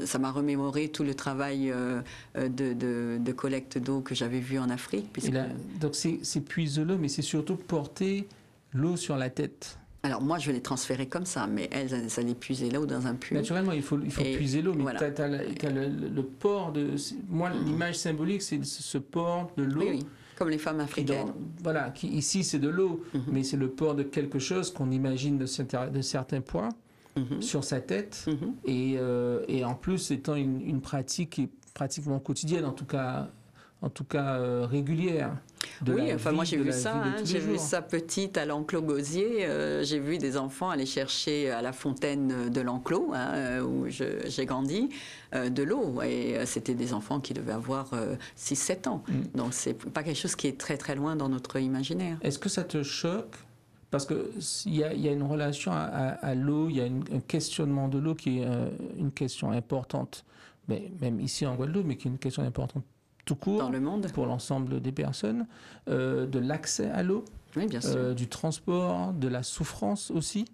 ça m'a remémoré tout le travail de collecte d'eau que j'avais vu en Afrique. Donc c'est puiser l'eau, mais c'est surtout porter l'eau sur la tête. Alors moi, je l'ai transféré comme ça, mais elles allaient puiser l'eau dans un puits. Naturellement, il faut puiser l'eau, mais voilà. Tu as le port de... Moi, l'image symbolique, c'est ce port de l'eau. Oui, comme les femmes africaines. Ici, c'est de l'eau, mais c'est le port de quelque chose qu'on imagine de certains poids sur sa tête. Et en plus, étant une pratique qui est pratiquement quotidienne, en tout cas régulière. Oui, enfin moi j'ai vu ça, j'ai vu ça petite à l'enclos Gosier, j'ai vu des enfants aller chercher à la fontaine de l'enclos, où j'ai grandi, de l'eau, et c'était des enfants qui devaient avoir 6-7 ans, donc c'est pas quelque chose qui est très très loin dans notre imaginaire. Est-ce que ça te choque? Parce qu'il y a une relation à l'eau, il y a un questionnement de l'eau qui est une question importante, mais même ici en Guadeloupe, mais qui est une question importante tout court, dans le monde, pour l'ensemble des personnes, de l'accès à l'eau, oui, bien sûr. Du transport, de la souffrance aussi.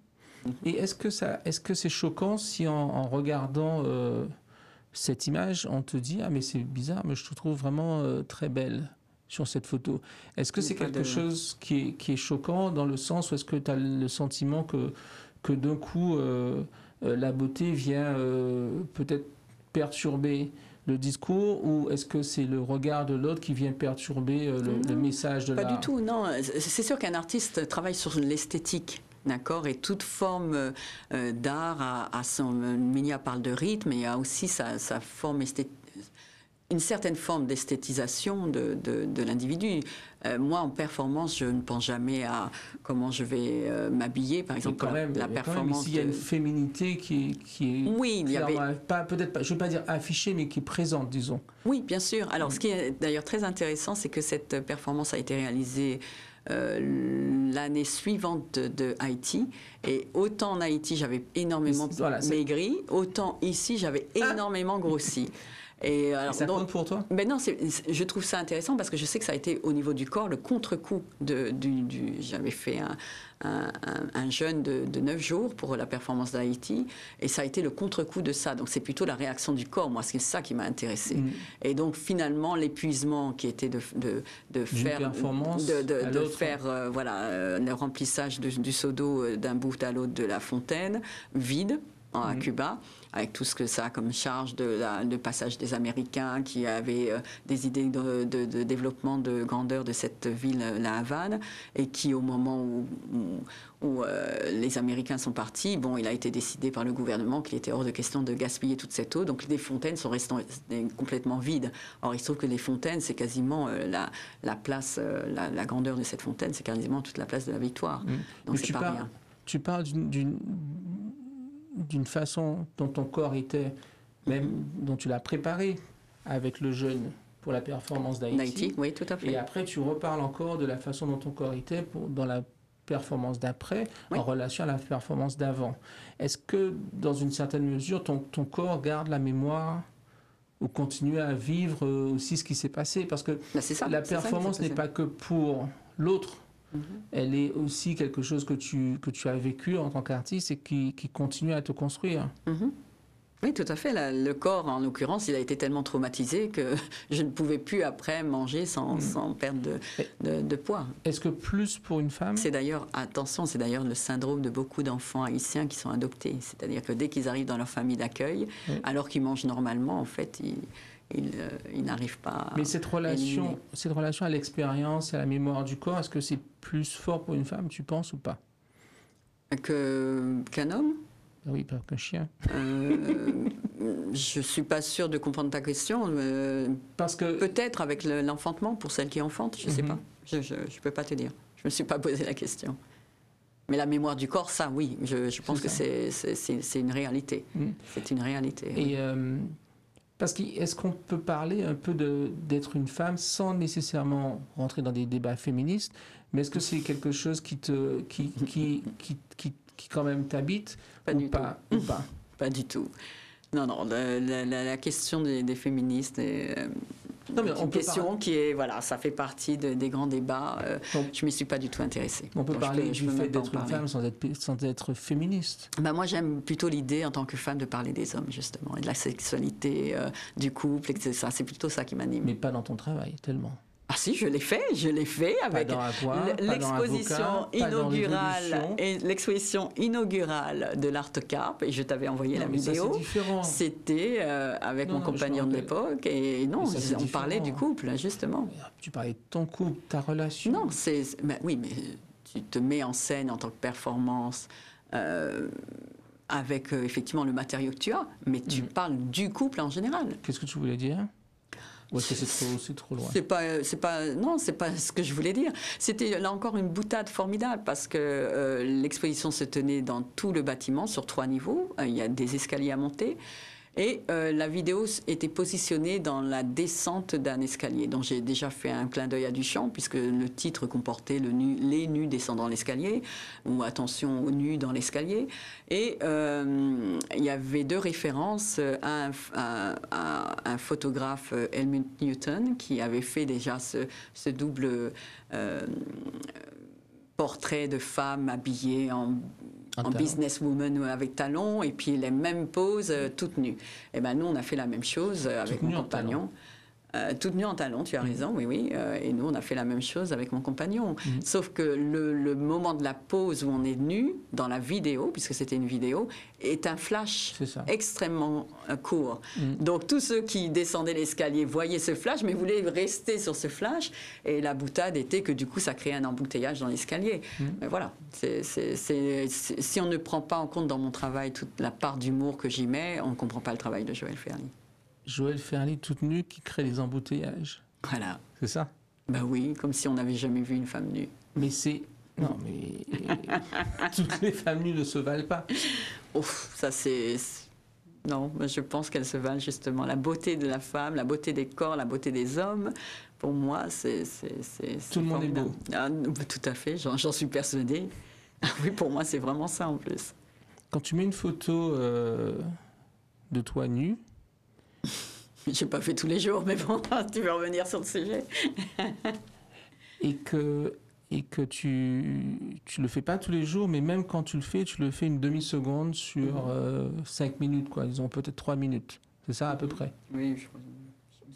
Et est-ce que c'est choquant si en regardant cette image, on te dit « Ah mais c'est bizarre, mais je te trouve vraiment très belle sur cette photo ». Est-ce que c'est quelque chose qui est choquant dans le sens où est-ce que tu as le sentiment que d'un coup la beauté vient peut-être perturber le discours, ou est-ce que c'est le regard de l'autre qui vient perturber le message de l'art? Pas du tout, non. C'est sûr qu'un artiste travaille sur l'esthétique, d'accord, et toute forme d'art a son... Minia parle de rythme, et il y a aussi sa forme esthétique, une certaine forme d'esthétisation de l'individu. Moi, en performance, je ne pense jamais à comment je vais m'habiller, par exemple. La performance. Il y a une féminité qui est... Oui, il y avait... peut-être pas, je ne veux pas dire affichée, mais qui est présente, disons. Oui, bien sûr. Alors, ce qui est d'ailleurs très intéressant, c'est que cette performance a été réalisée l'année suivante de Haïti, et autant en Haïti j'avais énormément maigri, autant ici j'avais énormément grossi. Et ça compte pour toi? Ben non, je trouve ça intéressant parce que je sais que ça a été au niveau du corps le contre-coup j'avais fait un jeûne de 9 jours pour la performance d'Haïti, et ça a été le contre-coup de ça. Donc c'est plutôt la réaction du corps, moi c'est ça qui m'a intéressée. Et donc finalement l'épuisement qui était de faire le remplissage du seau d'eau d'un bout à l'autre de la fontaine vide à Cuba, avec tout ce que ça a comme charge de passage des Américains qui avaient des idées de développement de grandeur de cette ville, la Havane, et qui, au moment où les Américains sont partis, il a été décidé par le gouvernement qu'il était hors de question de gaspiller toute cette eau, donc les fontaines sont restées complètement vides. Or, il se trouve que les fontaines, c'est quasiment la place, la grandeur de cette fontaine, c'est quasiment toute la place de la Victoire. Donc, c'est pas rien. Tu parles d'une façon dont ton corps était, même dont tu l'as préparé avec le jeûne pour la performance d'Haïti. Oui, tout à fait. Et après, tu reparles encore de la façon dont ton corps était dans la performance d'après, en relation à la performance d'avant. Est-ce que, dans une certaine mesure, ton corps garde la mémoire ou continue à vivre aussi ce qui s'est passé? Parce que la performance n'est pas que pour l'autre, elle est aussi quelque chose que tu as vécu en tant qu'artiste et qui continue à te construire. Oui, tout à fait. Le corps, en l'occurrence, il a été tellement traumatisé que je ne pouvais plus après manger sans perdre de poids. Est-ce que plus pour une femme? C'est d'ailleurs, attention, c'est d'ailleurs le syndrome de beaucoup d'enfants haïtiens qui sont adoptés. C'est-à-dire que dès qu'ils arrivent dans leur famille d'accueil, alors qu'ils mangent normalement, en fait, ils n'arrivent pas. Mais cette relation à l'expérience et à la mémoire du corps, est-ce que c'est plus fort pour une femme, tu penses, ou pas? Qu'un homme? Oui, pas qu'un chien. Je suis pas sûre de comprendre ta question. Parce que peut-être avec l'enfantement pour celle qui enfante, je sais pas. Je peux pas te dire. Je me suis pas posé la question. Mais la mémoire du corps, ça, oui. Je pense que c'est une réalité. C'est une réalité. Et parce est-ce qu'on peut parler un peu d'être une femme sans nécessairement rentrer dans des débats féministes, mais est-ce que c'est quelque chose qui quand même t'habite ou pas? Pas du tout. Non, la question des féministes est une question qui est, voilà, ça fait partie des grands débats. Je m'y suis pas du tout intéressée. On peut parler du fait d'être une femme sans être féministe. Moi, j'aime plutôt l'idée, en tant que femme, de parler des hommes, justement, et de la sexualité, du couple, etc. C'est plutôt ça qui m'anime. Mais pas dans ton travail, tellement. Ah si, je l'ai fait avec l'exposition inaugurale de l'Art Carp, et je t'avais envoyé la vidéo. C'était avec mon compagnon de l'époque, et on parlait du couple, justement. Tu parlais de ton couple, ta relation. Non, oui, mais tu te mets en scène en tant que performance. Avec effectivement le matériau que tu as, mais tu parles du couple en général. Qu'est-ce que tu voulais dire? Ou est-ce que c'est trop loin? C'est pas ce que je voulais dire. C'était là encore une boutade formidable parce que l'exposition se tenait dans tout le bâtiment sur 3 niveaux. Il y a des escaliers à monter. Et la vidéo était positionnée dans la descente d'un escalier. Donc j'ai déjà fait un clin d'œil à Duchamp, puisque le titre comportait les nus descendant l'escalier, ou attention aux nus dans l'escalier. Et il y avait 2 références à un photographe, Helmut Newton, qui avait fait déjà ce double portrait de femme habillée en businesswoman avec talons, et puis les mêmes poses toutes nues. Et ben nous, on a fait la même chose avec mon compagnon. Toute nue en talons, tu as raison, oui. Et nous, on a fait la même chose avec mon compagnon. Sauf que le moment de la pose où on est nu, dans la vidéo, puisque c'était une vidéo, est un flash extrêmement court. Donc tous ceux qui descendaient l'escalier voyaient ce flash, mais voulaient rester sur ce flash. Et la boutade était que du coup, ça créait un embouteillage dans l'escalier. Voilà. Si on ne prend pas en compte dans mon travail toute la part d'humour que j'y mets, on ne comprend pas le travail de Joël Ferli. Joël Ferli toute nue qui crée des embouteillages. Voilà. C'est ça? Ben oui, comme si on n'avait jamais vu une femme nue. Mais c'est... Non, mais... Toutes les femmes nues ne se valent pas. Ouf, ça c'est... Non, je pense qu'elles se valent justement. La beauté de la femme, la beauté des corps, la beauté des hommes, pour moi, c'est tout le monde est beau. Ah, tout à fait, j'en suis persuadée. Oui, pour moi, c'est vraiment ça en plus. Quand tu mets une photo de toi nu... J'ai pas fait tous les jours, mais bon, tu veux revenir sur le sujet. et que tu le fais pas tous les jours, mais même quand tu le fais une demi-seconde sur 5 minutes, quoi. Disons peut-être 3 minutes. C'est ça à peu près? Oui, je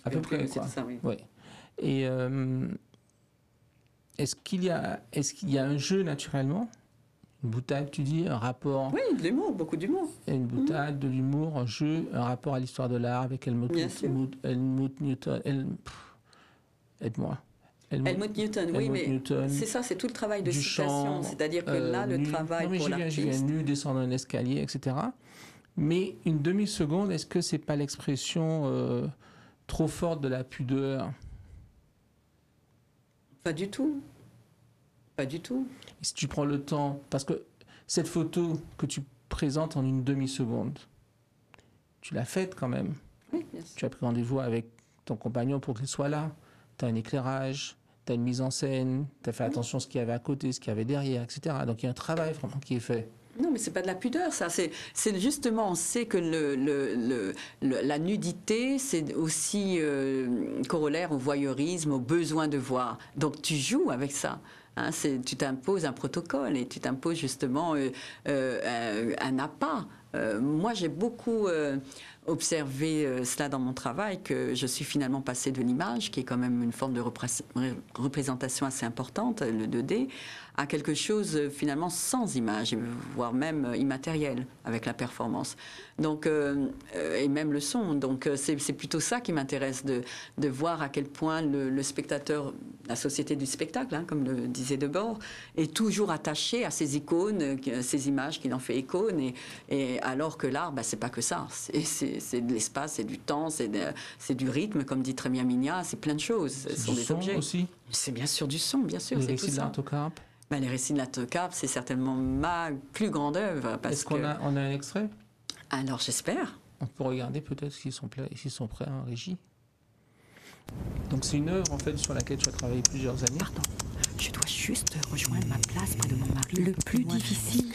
à peu près, quoi. Ça, oui. Ouais. Et est-ce qu'il y a un jeu naturellement? Une boutade, tu dis, un rapport... Oui, de l'humour, beaucoup d'humour. Une boutade, de l'humour, un jeu, un rapport à l'histoire de l'art avec Helmut Newton. Aide-moi. Helmut Newton, oui, mais c'est ça, c'est tout le travail de citation. C'est-à-dire que là, le travail pour l'artiste... Je viens nu, descendre un escalier, etc. Mais une demi-seconde, est-ce que c'est pas l'expression trop forte de la pudeur? Pas du tout. Pas du tout. Et si tu prends le temps, parce que cette photo que tu présente en une demi-seconde. Tu l'as faite quand même. Oui, bien sûr. Tu as pris rendez-vous avec ton compagnon pour qu'il soit là. Tu as un éclairage, tu as une mise en scène, tu as fait attention à ce qu'il y avait à côté, ce qu'il y avait derrière, etc. Donc il y a un travail vraiment qui est fait. Non, mais c'est pas de la pudeur, ça. C'est justement, on sait que la nudité, c'est aussi corollaire au voyeurisme, au besoin de voir. Donc tu joues avec ça. Hein, tu t'imposes un protocole et tu t'imposes justement un appât. Moi, j'ai beaucoup observé cela dans mon travail, que je suis finalement passée de l'image, qui est quand même une forme de représentation assez importante, le 2D, à quelque chose finalement sans image, voire même immatériel avec la performance. Donc, et même le son. Donc c'est plutôt ça qui m'intéresse, de voir à quel point le spectateur, la société du spectacle, hein, comme le disait Debord, est toujours attaché à ces icônes, ces images qu'il en fait icônes. Et alors que l'art, c'est pas que ça. C'est de l'espace, c'est du temps, c'est du rythme, comme dit très bien Minia, c'est plein de choses. Ce sont des objets. Aussi. C'est bien sûr du son, bien sûr. Les récits de l'Artocarpe. Les récits de l'Artocarpe, c'est certainement ma plus grande œuvre. Est-ce qu'on a un extrait? Alors j'espère. On peut regarder peut-être s'ils sont prêts en régie. Donc c'est une œuvre en fait sur laquelle tu as travaillé plusieurs années. Pardon, je dois juste rejoindre ma place près de mon mari. Le plus difficile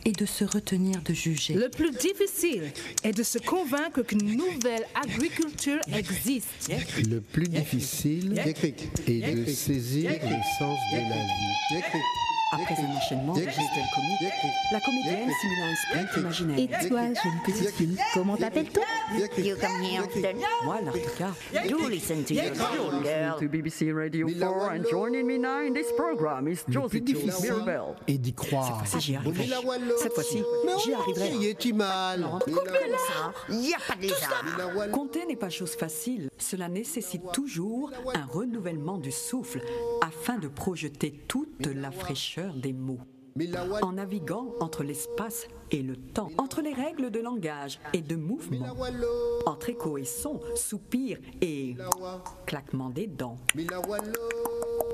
est de se retenir de juger. Le plus difficile est de se convaincre qu'une nouvelle agriculture existe. Le plus difficile est de saisir l'essence de la vie. Après un enchaînement de gestes comiques, la comédienne simula un sprint imaginaire. Et toi, jeune petite fille, comment t'appelles-toi? You come here often. Moi, l'Artocarpe. Do listen to your little girl. To BBC Radio 4 and joining me now in this program is Josie Mirabel. Et d'y croire. Cette fois-ci, j'y arriverai. Cette fois-ci, j'y arriverai. Es-tu mal? Il n'y a pas de lézard. Compter n'est pas chose facile. Cela nécessite toujours un renouvellement du souffle afin de projeter toute la fraîcheur des mots. En naviguant entre l'espace et le temps, entre les règles de langage et de mouvement, entre écho et son, soupir et claquement des dents,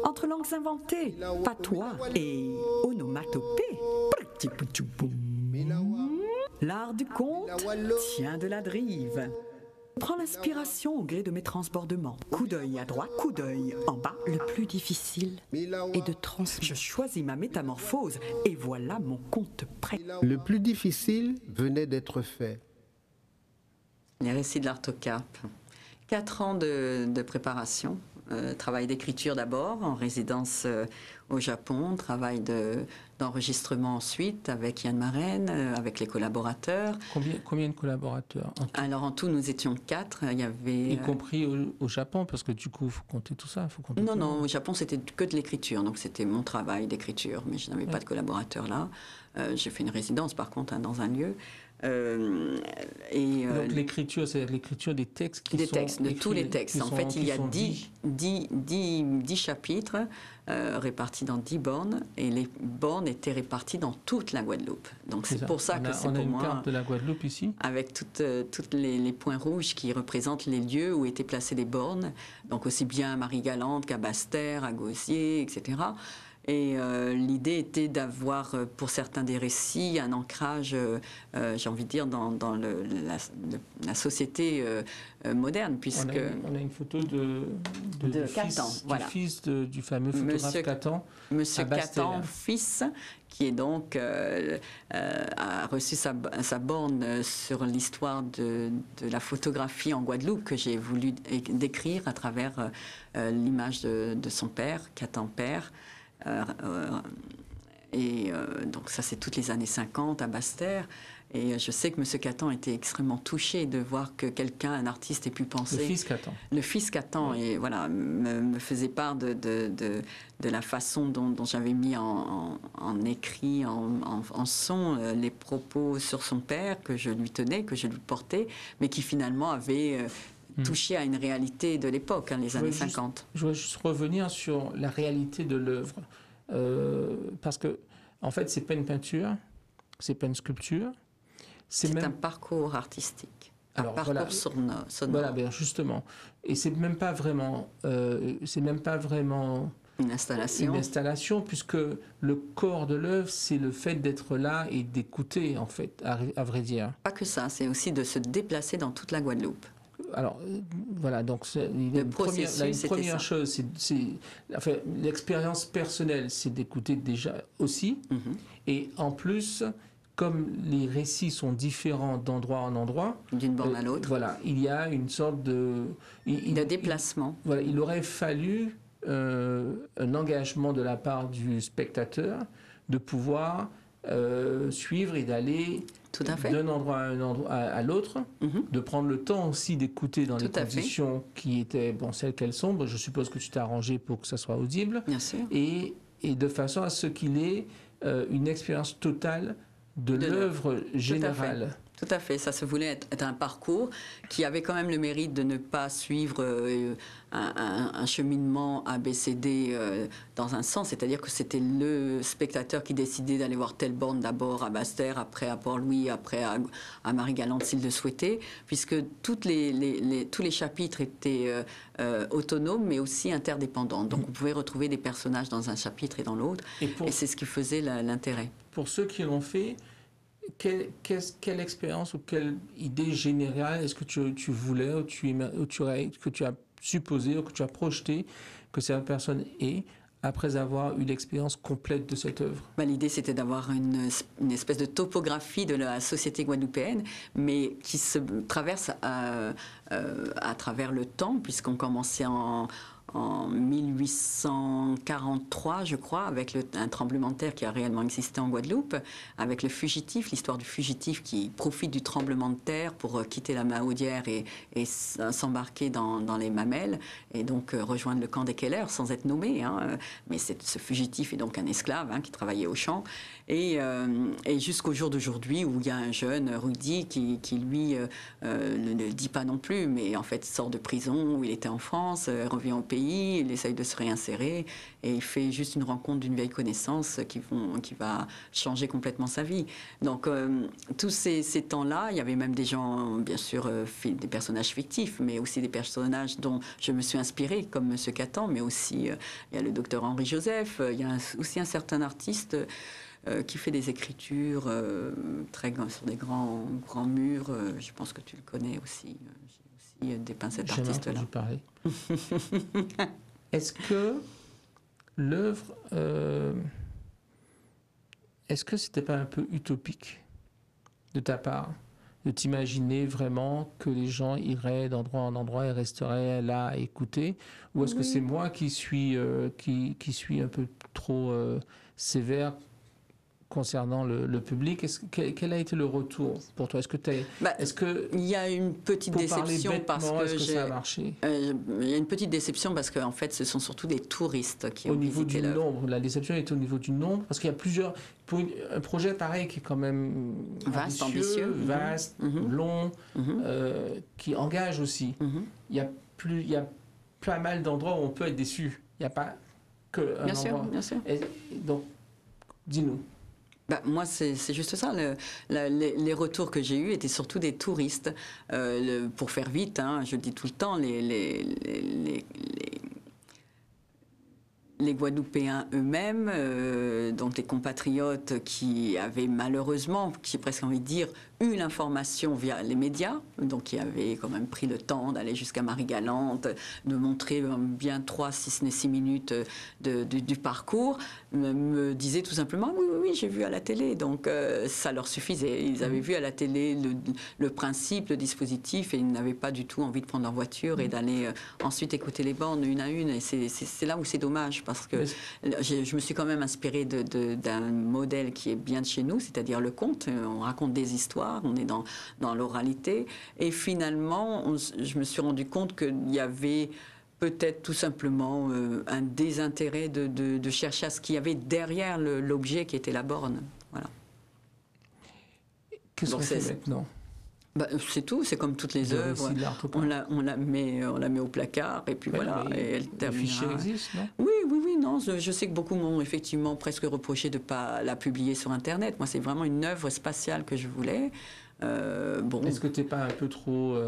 entre langues inventées, patois et onomatopées. L'art du conte tient de la drive. Prends l'inspiration au gré de mes transbordements. Coup d'œil à droite, coup d'œil en bas. Le plus difficile est de transmettre. Je choisis ma métamorphose et voilà mon conte prêt. Le plus difficile venait d'être fait. Les récits de l'Artocarpe. 4 ans de préparation. Travail d'écriture d'abord, en résidence au Japon, travail d'enregistrement ensuite avec Yann Marraine, avec les collaborateurs. Combien de collaborateurs en tout? Alors en tout, nous étions 4. Il y avait, y compris au Japon, parce que du coup, il faut compter tout ça. Non, au Japon, c'était que de l'écriture, donc c'était mon travail d'écriture, mais je n'avais pas de collaborateurs là. J'ai fait une résidence, par contre, dans un lieu. Donc l'écriture, c'est l'écriture des textes qui des sont textes, de écrits, tous les textes. En fait, il y a 10 chapitres répartis dans 10 bornes, et les bornes étaient réparties dans toute la Guadeloupe. Donc c'est pour ça que c'est pour moi... On a une carte de la Guadeloupe ici. Avec toutes les points rouges qui représentent les lieux où étaient placées les bornes. Donc aussi bien à Marie-Galante qu'à Basse-Terre, à Gosier, etc. Et l'idée était d'avoir, pour certains des récits, un ancrage, j'ai envie de dire, dans la société moderne, puisque... On a une photo du Catan, voilà. Fils du fameux photographe Catan. Monsieur Catan, fils, qui est donc a reçu sa borne sur l'histoire de la photographie en Guadeloupe, que j'ai voulu décrire à travers l'image de son père, Catan père. Donc ça, c'est toutes les années 50 à Basse-Terre. Et je sais que M. Catan était extrêmement touché de voir que quelqu'un, un artiste, ait pu penser... Le fils Catan. Le fils Catan, oui. Et voilà, me faisait part de la façon dont j'avais mis en écrit, en son, les propos sur son père, que je lui tenais, que je lui portais, mais qui finalement avait... touché à une réalité de l'époque, les années 50. Je voudrais juste revenir sur la réalité de l'œuvre. Parce que, en fait, c'est pas une peinture, c'est pas une sculpture. C'est un parcours artistique, un parcours sonore. Voilà, bien justement. Et c'est même pas vraiment Une installation. Une installation, puisque le corps de l'œuvre, c'est le fait d'être là et d'écouter, en fait, à vrai dire. Pas que ça, c'est aussi de se déplacer dans toute la Guadeloupe. Alors, voilà, donc la première chose, enfin, l'expérience personnelle, c'est d'écouter déjà aussi. Et en plus, comme les récits sont différents d'endroit en endroit, d'une borne à l'autre, voilà, il y a une sorte de déplacement. Voilà, il aurait fallu un engagement de la part du spectateur de pouvoir suivre et d'aller d'un endroit à l'autre, de prendre le temps aussi d'écouter dans les conditions qui étaient celles qu'elles sont. Je suppose que tu t'es arrangé pour que ça soit audible. Bien sûr. Et de façon à ce qu'il ait une expérience totale de l'œuvre générale. Tout à fait, ça se voulait être un parcours qui avait quand même le mérite de ne pas suivre un cheminement ABCD dans un sens, c'est-à-dire que c'était le spectateur qui décidait d'aller voir telle borne d'abord à Basse-Terre, après à Port-Louis, après à Marie-Galante s'il le souhaitait, puisque tous les chapitres étaient autonomes mais aussi interdépendants. Donc on pouvait retrouver des personnages dans un chapitre et dans l'autre, et c'est ce qui faisait l'intérêt. Pour ceux qui l'ont fait, quelle expérience ou quelle idée générale est-ce que tu voulais ou que tu as supposé ou que tu as projeté que cette personne ait après avoir eu l'expérience complète de cette œuvre? L'idée, c'était d'avoir une espèce de topographie de la société guadeloupéenne, mais qui se traverse à travers le temps, puisqu'on commençait en 1843, je crois, avec un tremblement de terre qui a réellement existé en Guadeloupe, avec le fugitif, l'histoire du fugitif qui profite du tremblement de terre pour quitter la Mahaudière et s'embarquer dans les Mamelles, et donc rejoindre le camp des Keller sans être nommé. Mais ce fugitif est donc un esclave qui travaillait au champ. Et jusqu'au jour d'aujourd'hui, où il y a un jeune, Rudy, qui lui ne dit pas non plus, mais en fait sort de prison, où il était en France, revient au pays, il essaye de se réinsérer, et il fait juste une rencontre d'une vieille connaissance qui va changer complètement sa vie. Donc tous ces temps-là, il y avait même des gens, bien sûr, des personnages fictifs, mais aussi des personnages dont je me suis inspirée, comme M. Catan, mais aussi il y a le docteur Henri Joseph, il y a aussi un certain artiste qui fait des écritures sur des grands murs. Je pense que tu le connais aussi. J'ai aussi dépeint cet artiste-là. J'ai parlé. Est-ce que l'œuvre, est-ce que c'était pas un peu utopique de ta part de t'imaginer vraiment que les gens iraient d'endroit en endroit et resteraient là à écouter, ou est-ce que c'est moi qui suis un peu trop sévère concernant le public? Quel a été le retour pour toi? Il y a une petite déception parce que ça a marché? Il y a une petite déception parce qu'en fait, ce sont surtout des touristes qui ont visité l'œuvre. Au niveau du nombre, la déception est au niveau du nombre, parce qu'il y a plusieurs... Pour un projet pareil qui est quand même ambitieux, vaste, long, qui engage aussi. Il y a pas mal d'endroits où on peut être déçu. Il n'y a pas que un endroit. Bien sûr. Donc, dis-nous. Moi, c'est juste ça. Les retours que j'ai eus étaient surtout des touristes. Pour faire vite, je le dis tout le temps, les Guadeloupéens eux-mêmes, donc les compatriotes qui avaient malheureusement, j'ai presque envie de dire, eu l'information via les médias, donc qui avaient quand même pris le temps d'aller jusqu'à Marie-Galante, de montrer bien 3, si ce n'est 6 minutes du parcours, me disaient tout simplement « Oui, j'ai vu à la télé ». Donc ça leur suffisait. Ils avaient vu à la télé le principe, le dispositif, et ils n'avaient pas du tout envie de prendre leur voiture et d'aller ensuite écouter les bandes une à une. Et c'est là où c'est dommage, parce que je me suis quand même inspirée d'un modèle qui est bien de chez nous, c'est-à-dire le conte. On raconte des histoires, on est dans l'oralité. Et finalement, je me suis rendu compte qu'il y avait peut-être tout simplement un désintérêt de chercher à ce qu'il y avait derrière l'objet qui était la borne. Voilà. Qu'est-ce qu'on fait maintenant ? C'est tout, c'est comme toutes les œuvres. On la met au placard et puis voilà. Et elle terminera. Le fichier existe, non ? Oui, non. Je sais que beaucoup m'ont effectivement presque reproché de ne pas la publier sur Internet. Moi, c'est vraiment une œuvre spatiale que je voulais. Est-ce que tu n'es pas un peu trop...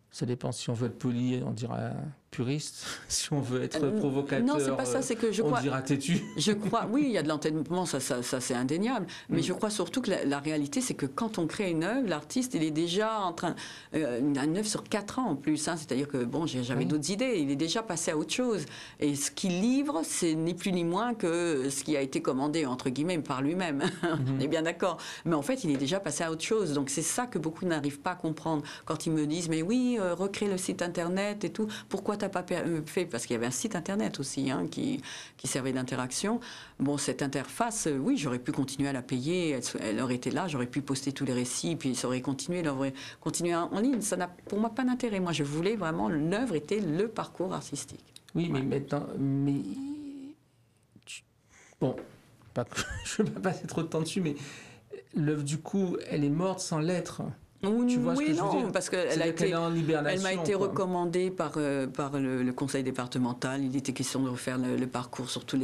Ça dépend, si on veut être poli, on dira puriste, si on veut être provocateur. Non, c'est pas ça, c'est que je crois... On dira têtu. Je crois, oui, il y a de l'entêtement, ça c'est indéniable. Mais je crois surtout que la réalité, c'est que quand on crée une œuvre, l'artiste, il est déjà en train... une œuvre sur 4 ans en plus, hein, c'est-à-dire que, bon, j'avais d'autres idées, il est déjà passé à autre chose. Et ce qu'il livre, c'est ni plus ni moins que ce qui a été commandé, entre guillemets, par lui-même. On est bien d'accord. Mais en fait, il est déjà passé à autre chose. Donc c'est ça que beaucoup n'arrivent pas à comprendre. Quand ils me disent, mais oui, recréer le site Internet et tout, pourquoi t'as pas fait, parce qu'il y avait un site internet aussi hein, qui servait d'interaction. Bon, cette interface, oui, j'aurais pu continuer à la payer, elle aurait été là, j'aurais pu poster tous les récits, puis ça aurait continué, elle aurait continué en ligne. Ça n'a pour moi pas d'intérêt. Moi, je voulais vraiment, l'œuvre était le parcours artistique. Oui, mais maintenant, bon, je ne vais pas passer trop de temps dessus, mais l'œuvre du coup, elle est morte sans lettre. Tu vois ce que je veux dire? Parce qu'elle m'a été recommandée par le conseil départemental. Il était question de refaire le parcours sur tous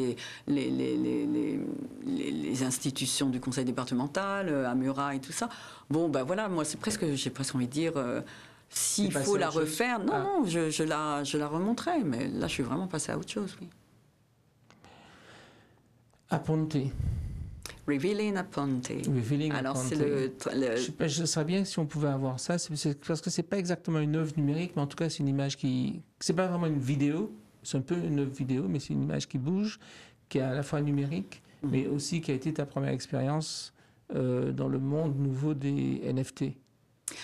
les institutions du conseil départemental, Amura et tout ça. Bon, ben voilà, moi, j'ai presque envie de dire, s'il faut la refaire, non, je la remonterai, mais là, je suis vraiment passée à autre chose, oui. Aponte. Revealing Aponte. Alors, c'est je serais bien si on pouvait avoir ça, parce que c'est pas exactement une œuvre numérique, mais en tout cas, c'est une image qui... C'est pas vraiment une vidéo, c'est un peu une œuvre vidéo, mais c'est une image qui bouge, qui est à la fois numérique, mais aussi qui a été ta première expérience dans le monde nouveau des NFT.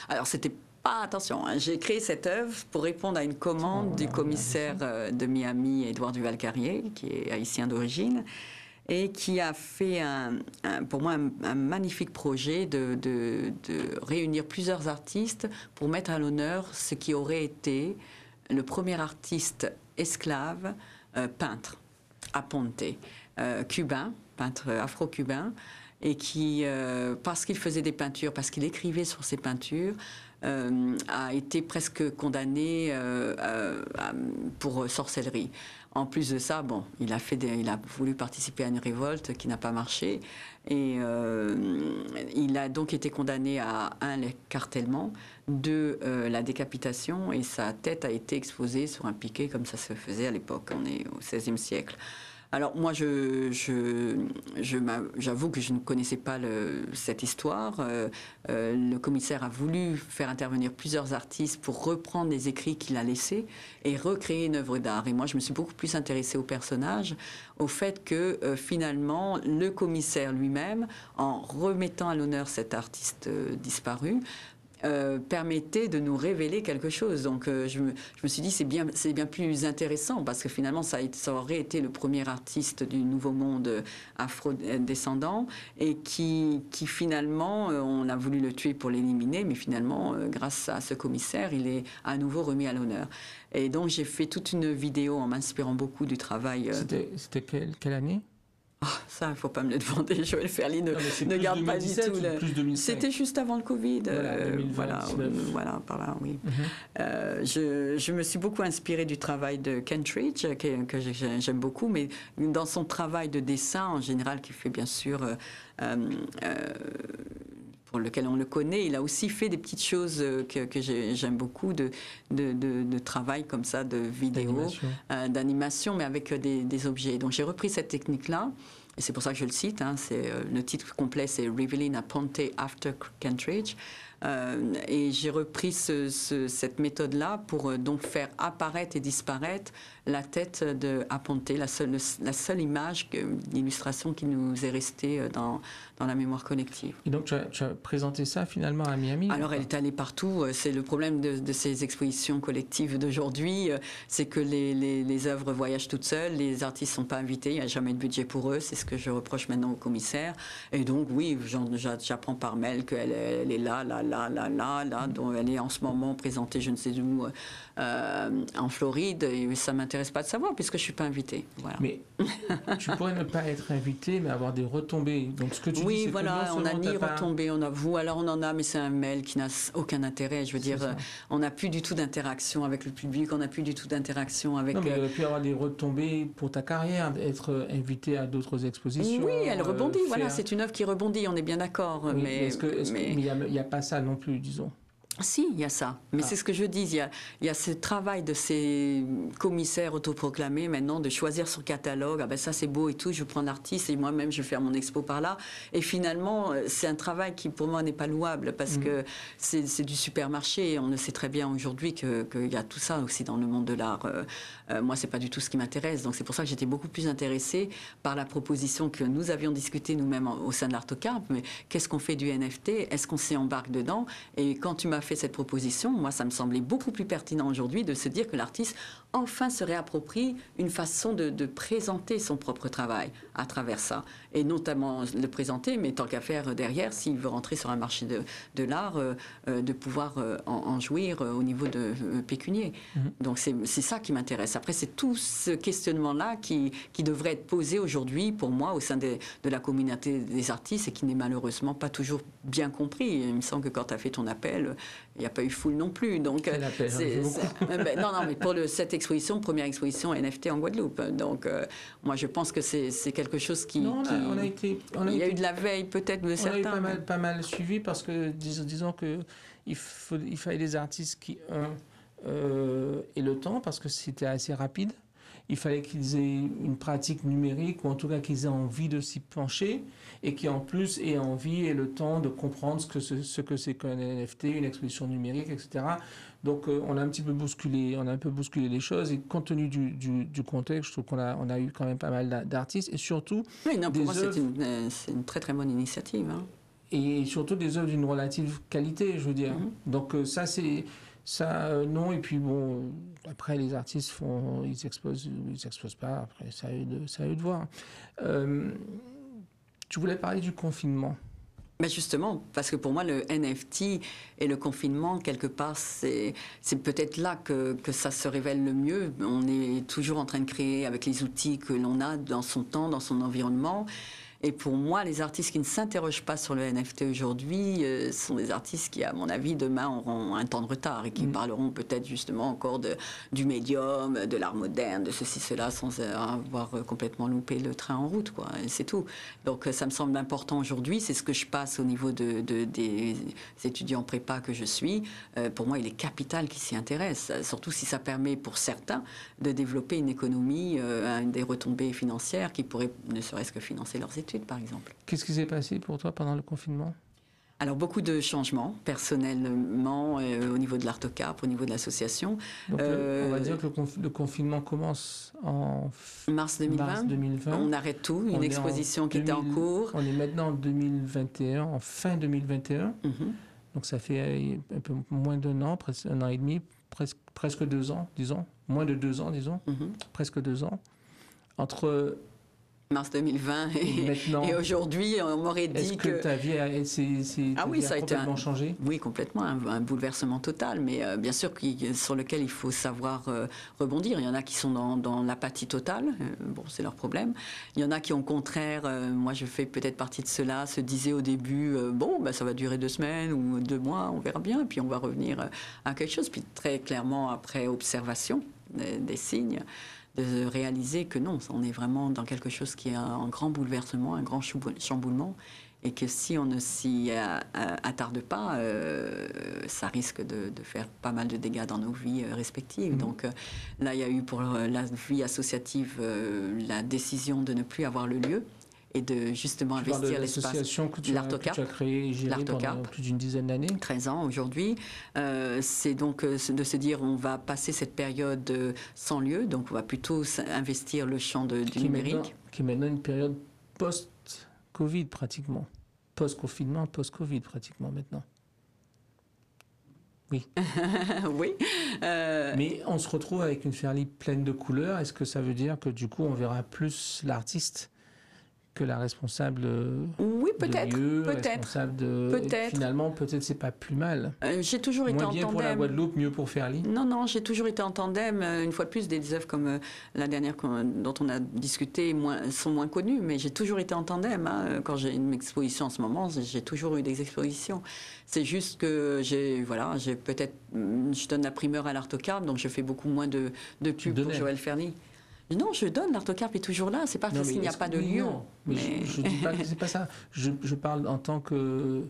Alors, c'était pas... Attention, hein, j'ai créé cette œuvre pour répondre à une commande du commissaire de Miami, Édouard Duval-Carrier, qui est haïtien d'origine, et qui a fait, pour moi, un magnifique projet de réunir plusieurs artistes pour mettre à l'honneur ce qui aurait été le premier artiste esclave peintre, Aponte, cubain, peintre afro-cubain, et qui, parce qu'il faisait des peintures, parce qu'il écrivait sur ses peintures, a été presque condamné pour sorcellerie. En plus de ça, bon, il a voulu participer à une révolte qui n'a pas marché et il a donc été condamné à 1, l'écartèlement, 2, la décapitation, et sa tête a été exposée sur un piquet comme ça se faisait à l'époque. On est au XVIe siècle. Alors moi, j'avoue que je ne connaissais pas cette histoire. Le commissaire a voulu faire intervenir plusieurs artistes pour reprendre les écrits qu'il a laissés et recréer une œuvre d'art. Et moi, je me suis beaucoup plus intéressée au personnage, au fait que finalement, le commissaire lui-même, en remettant à l'honneur cet artiste disparu, permettait de nous révéler quelque chose. Donc je me suis dit c'est bien plus intéressant parce que finalement ça aurait été le premier artiste du nouveau monde afro-descendant et qui finalement on a voulu le tuer pour l'éliminer, mais finalement grâce à ce commissaire il est à nouveau remis à l'honneur. Et donc j'ai fait toute une vidéo en m'inspirant beaucoup du travail. C'était quelle année? Ça, il ne faut pas me le demander. Joël Ferli ne garde pas du tout. C'était juste avant le Covid. Voilà, par là, oui. Je me suis beaucoup inspirée du travail de Kentridge, que j'aime beaucoup, mais dans son travail de dessin, en général, qui fait bien sûr... pour lequel on le connaît, il a aussi fait des petites choses que j'aime beaucoup, de travail comme ça, de vidéo, d'animation, mais avec des objets. Donc j'ai repris cette technique-là, et c'est pour ça que je le cite, hein, le titre complet c'est Revealing Aponte After Kentridge, et j'ai repris cette méthode-là pour donc faire apparaître et disparaître la tête de Aponte, la seule image, l'illustration qui nous est restée dans la mémoire collective. Et donc tu as présenté ça finalement à Miami? Alors elle est allée partout. C'est le problème de ces expositions collectives d'aujourd'hui, c'est que les œuvres voyagent toutes seules, les artistes ne sont pas invités, il n'y a jamais de budget pour eux, c'est ce que je reproche maintenant au commissaire. Et donc oui, j'apprends par mail qu'elle est là, dont elle est en ce moment présentée je ne sais où en Floride, et ça m'intéresse pas de savoir puisque je suis pas invitée. Voilà. Mais tu pourrais ne pas être invitée mais avoir des retombées. Donc ce que tu dis, c'est voilà, que on a ni retombées, on en a, mais c'est un mail qui n'a aucun intérêt. Je veux dire, on n'a plus du tout d'interaction avec le public, on n'a plus du tout d'interaction avec. Non, mais il aurait pu avoir des retombées pour ta carrière, être invité à d'autres expositions. Oui, elle rebondit. Voilà, c'est une œuvre qui rebondit. On est bien d'accord. Oui, mais il n'y a pas ça non plus, disons. Si, il y a ça. Mais c'est ce que je dis. Il y a ce travail de ces commissaires autoproclamés maintenant de choisir son catalogue. Ah ben ça c'est beau et tout, je prends l'artiste et moi-même je vais faire mon expo par là. Et finalement, c'est un travail qui pour moi n'est pas louable parce que c'est du supermarché. On le sait très bien aujourd'hui qu'il y a tout ça aussi dans le monde de l'art. Moi, c'est pas du tout ce qui m'intéresse. Donc c'est pour ça que j'étais beaucoup plus intéressée par la proposition que nous avions discutée nous-mêmes au sein de l'Artocarpe. Mais qu'est-ce qu'on fait du NFT? Est-ce qu'on s'y embarque dedans? Et quand tu m'as fait cette proposition, moi, ça me semblait beaucoup plus pertinent aujourd'hui de se dire que l'artiste enfin se réapproprie une façon de présenter son propre travail à travers ça. Et notamment le présenter, mais tant qu'à faire derrière, s'il veut rentrer sur un marché de l'art, de pouvoir en jouir au niveau de pécunier. Donc c'est ça qui m'intéresse. Après, c'est tout ce questionnement-là qui devrait être posé aujourd'hui pour moi au sein de la communauté des artistes et qui n'est malheureusement pas toujours bien compris. Il me semble que quand tu as fait ton appel, il n'y a pas eu foule non plus. Donc, non, mais pour cette exposition, première exposition NFT en Guadeloupe. Donc, moi, je pense que c'est quelque chose qui... Non, il y a eu de la veille, peut-être, de certains. On a eu pas mal suivi parce que, disons qu'il fallait des artistes qui aient le temps, parce que c'était assez rapide. Il fallait qu'ils aient une pratique numérique, ou en tout cas qu'ils aient envie de s'y pencher, et qui en plus aient envie et le temps de comprendre ce que c'est qu'un NFT, une exposition numérique, etc. Donc on a un peu bousculé les choses, et compte tenu du contexte, je trouve qu'on a eu quand même pas mal d'artistes, et surtout... Oui, non, pour moi c'est une très très bonne initiative. Hein. Et surtout des œuvres d'une relative qualité, je veux dire. Donc ça c'est... Ça, non, et puis bon, après les artistes ils exposent pas, après c'est à eux de voir. Tu voulais parler du confinement. Ben justement, parce que pour moi, le NFT et le confinement, quelque part, c'est peut-être là que ça se révèle le mieux. On est toujours en train de créer avec les outils que l'on a dans son temps, dans son environnement. Et pour moi, les artistes qui ne s'interrogent pas sur le NFT aujourd'hui sont des artistes qui, à mon avis, demain auront un temps de retard et qui parleront peut-être justement encore du médium, de l'art moderne, de ceci, cela, sans avoir complètement loupé le train en route, quoi. Et c'est tout. Donc ça me semble important aujourd'hui. C'est ce que je passe au niveau des étudiants prépa que je suis. Pour moi, il est capital qu'ils s'y intéressent, surtout si ça permet pour certains de développer une économie, des retombées financières qui pourraient ne serait-ce que financer leurs études, par exemple. Qu'est-ce qui s'est passé pour toi pendant le confinement ? Alors, beaucoup de changements, personnellement, au niveau de l'Artocarpe, au niveau de l'association. Donc, on va dire que le confinement commence en mars 2020. On arrête tout, une exposition qui était en cours. On est maintenant en 2021, en fin 2021. Donc, ça fait un peu moins d'1 an, presque 1 an et demi, presque 2 ans, disons. Moins de 2 ans, disons. Presque 2 ans. Entre... mars 2020 et aujourd'hui, on m'aurait dit Est-ce que ta vie a complètement changé ? Oui, complètement, un bouleversement total, mais bien sûr sur lequel il faut savoir rebondir. Il y en a qui sont dans l'apathie totale, bon, c'est leur problème. Il y en a qui, au contraire, moi je fais peut-être partie de ceux-là, se disaient au début, ça va durer 2 semaines ou 2 mois, on verra bien, et puis on va revenir à quelque chose. Puis très clairement, après observation des signes, de réaliser que non, on est vraiment dans quelque chose qui est un grand bouleversement, un grand chamboulement, et que si on ne s'y attarde pas, ça risque de faire pas mal de dégâts dans nos vies respectives. Donc là, il y a eu pour la vie associative la décision de ne plus avoir le lieu et de justement investir l'espace. L'association que tu as créée et gérée pendant plus d'une dizaine d'années. 13 ans aujourd'hui. C'est donc de se dire on va passer cette période sans lieu, donc on va plutôt investir le champ du numérique. Qui est maintenant une période post-Covid pratiquement. Post-confinement, post-Covid pratiquement maintenant. Oui. Oui. Mais on se retrouve avec une Ferly pleine de couleurs. Est-ce que ça veut dire que du coup on verra plus l'artiste que la responsable oui, peut-être, responsable de... Finalement, peut-être c'est pas plus mal. J'ai toujours été en tandem. Moins bien pour la Guadeloupe, mieux pour Ferly. Non, j'ai toujours été en tandem. Une fois de plus, des œuvres comme la dernière dont on a discuté sont moins connues, mais j'ai toujours été en tandem. Hein. Quand j'ai une exposition en ce moment, j'ai toujours eu des expositions. C'est juste que je donne la primeur à l'Artocarpe, donc je fais beaucoup moins de pubs pour Joël Ferny. Non, je donne, l'Artocarpe est toujours là. C'est pas parce qu'il n'y a pas de lieu. Non, mais je dis pas que c'est pas ça. Je parle en tant que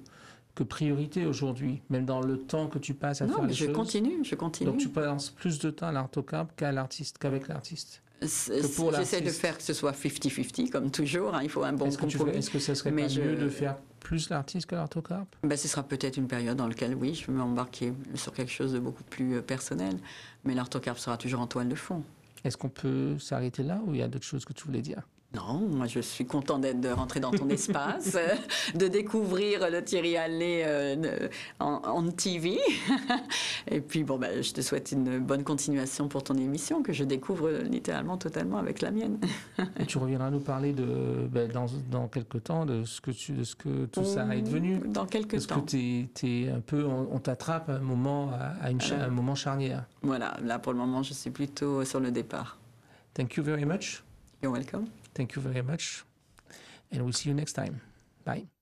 que priorité aujourd'hui, même dans le temps que tu passes à faire les choses. Non, je continue. Donc tu passes plus de temps à l'artocarpe qu'avec l'artiste. J'essaie de faire que ce soit 50-50, comme toujours. Il faut un bon compromis. Est-ce que ça serait pas mieux de faire plus l'artiste que l'artocarpe? Ce sera peut-être une période dans laquelle, oui, je vais m'embarquer sur quelque chose de beaucoup plus personnel. Mais l'artocarpe sera toujours en toile de fond. Est-ce qu'on peut s'arrêter là ou il y a d'autres choses que tu voulais dire? Non, moi je suis contente de rentrer dans ton espace, de découvrir le Thierry Allais en TV. Et puis je te souhaite une bonne continuation pour ton émission que je découvre littéralement totalement avec la mienne. Et tu reviendras nous parler dans quelques temps de ce que tout ça est devenu. Dans quelques temps. Parce que t'es un peu, on t'attrape à un moment un moment charnière. Voilà, là pour le moment je suis plutôt sur le départ. Thank you very much. You're welcome. Thank you very much. And we'll see you next time. Bye.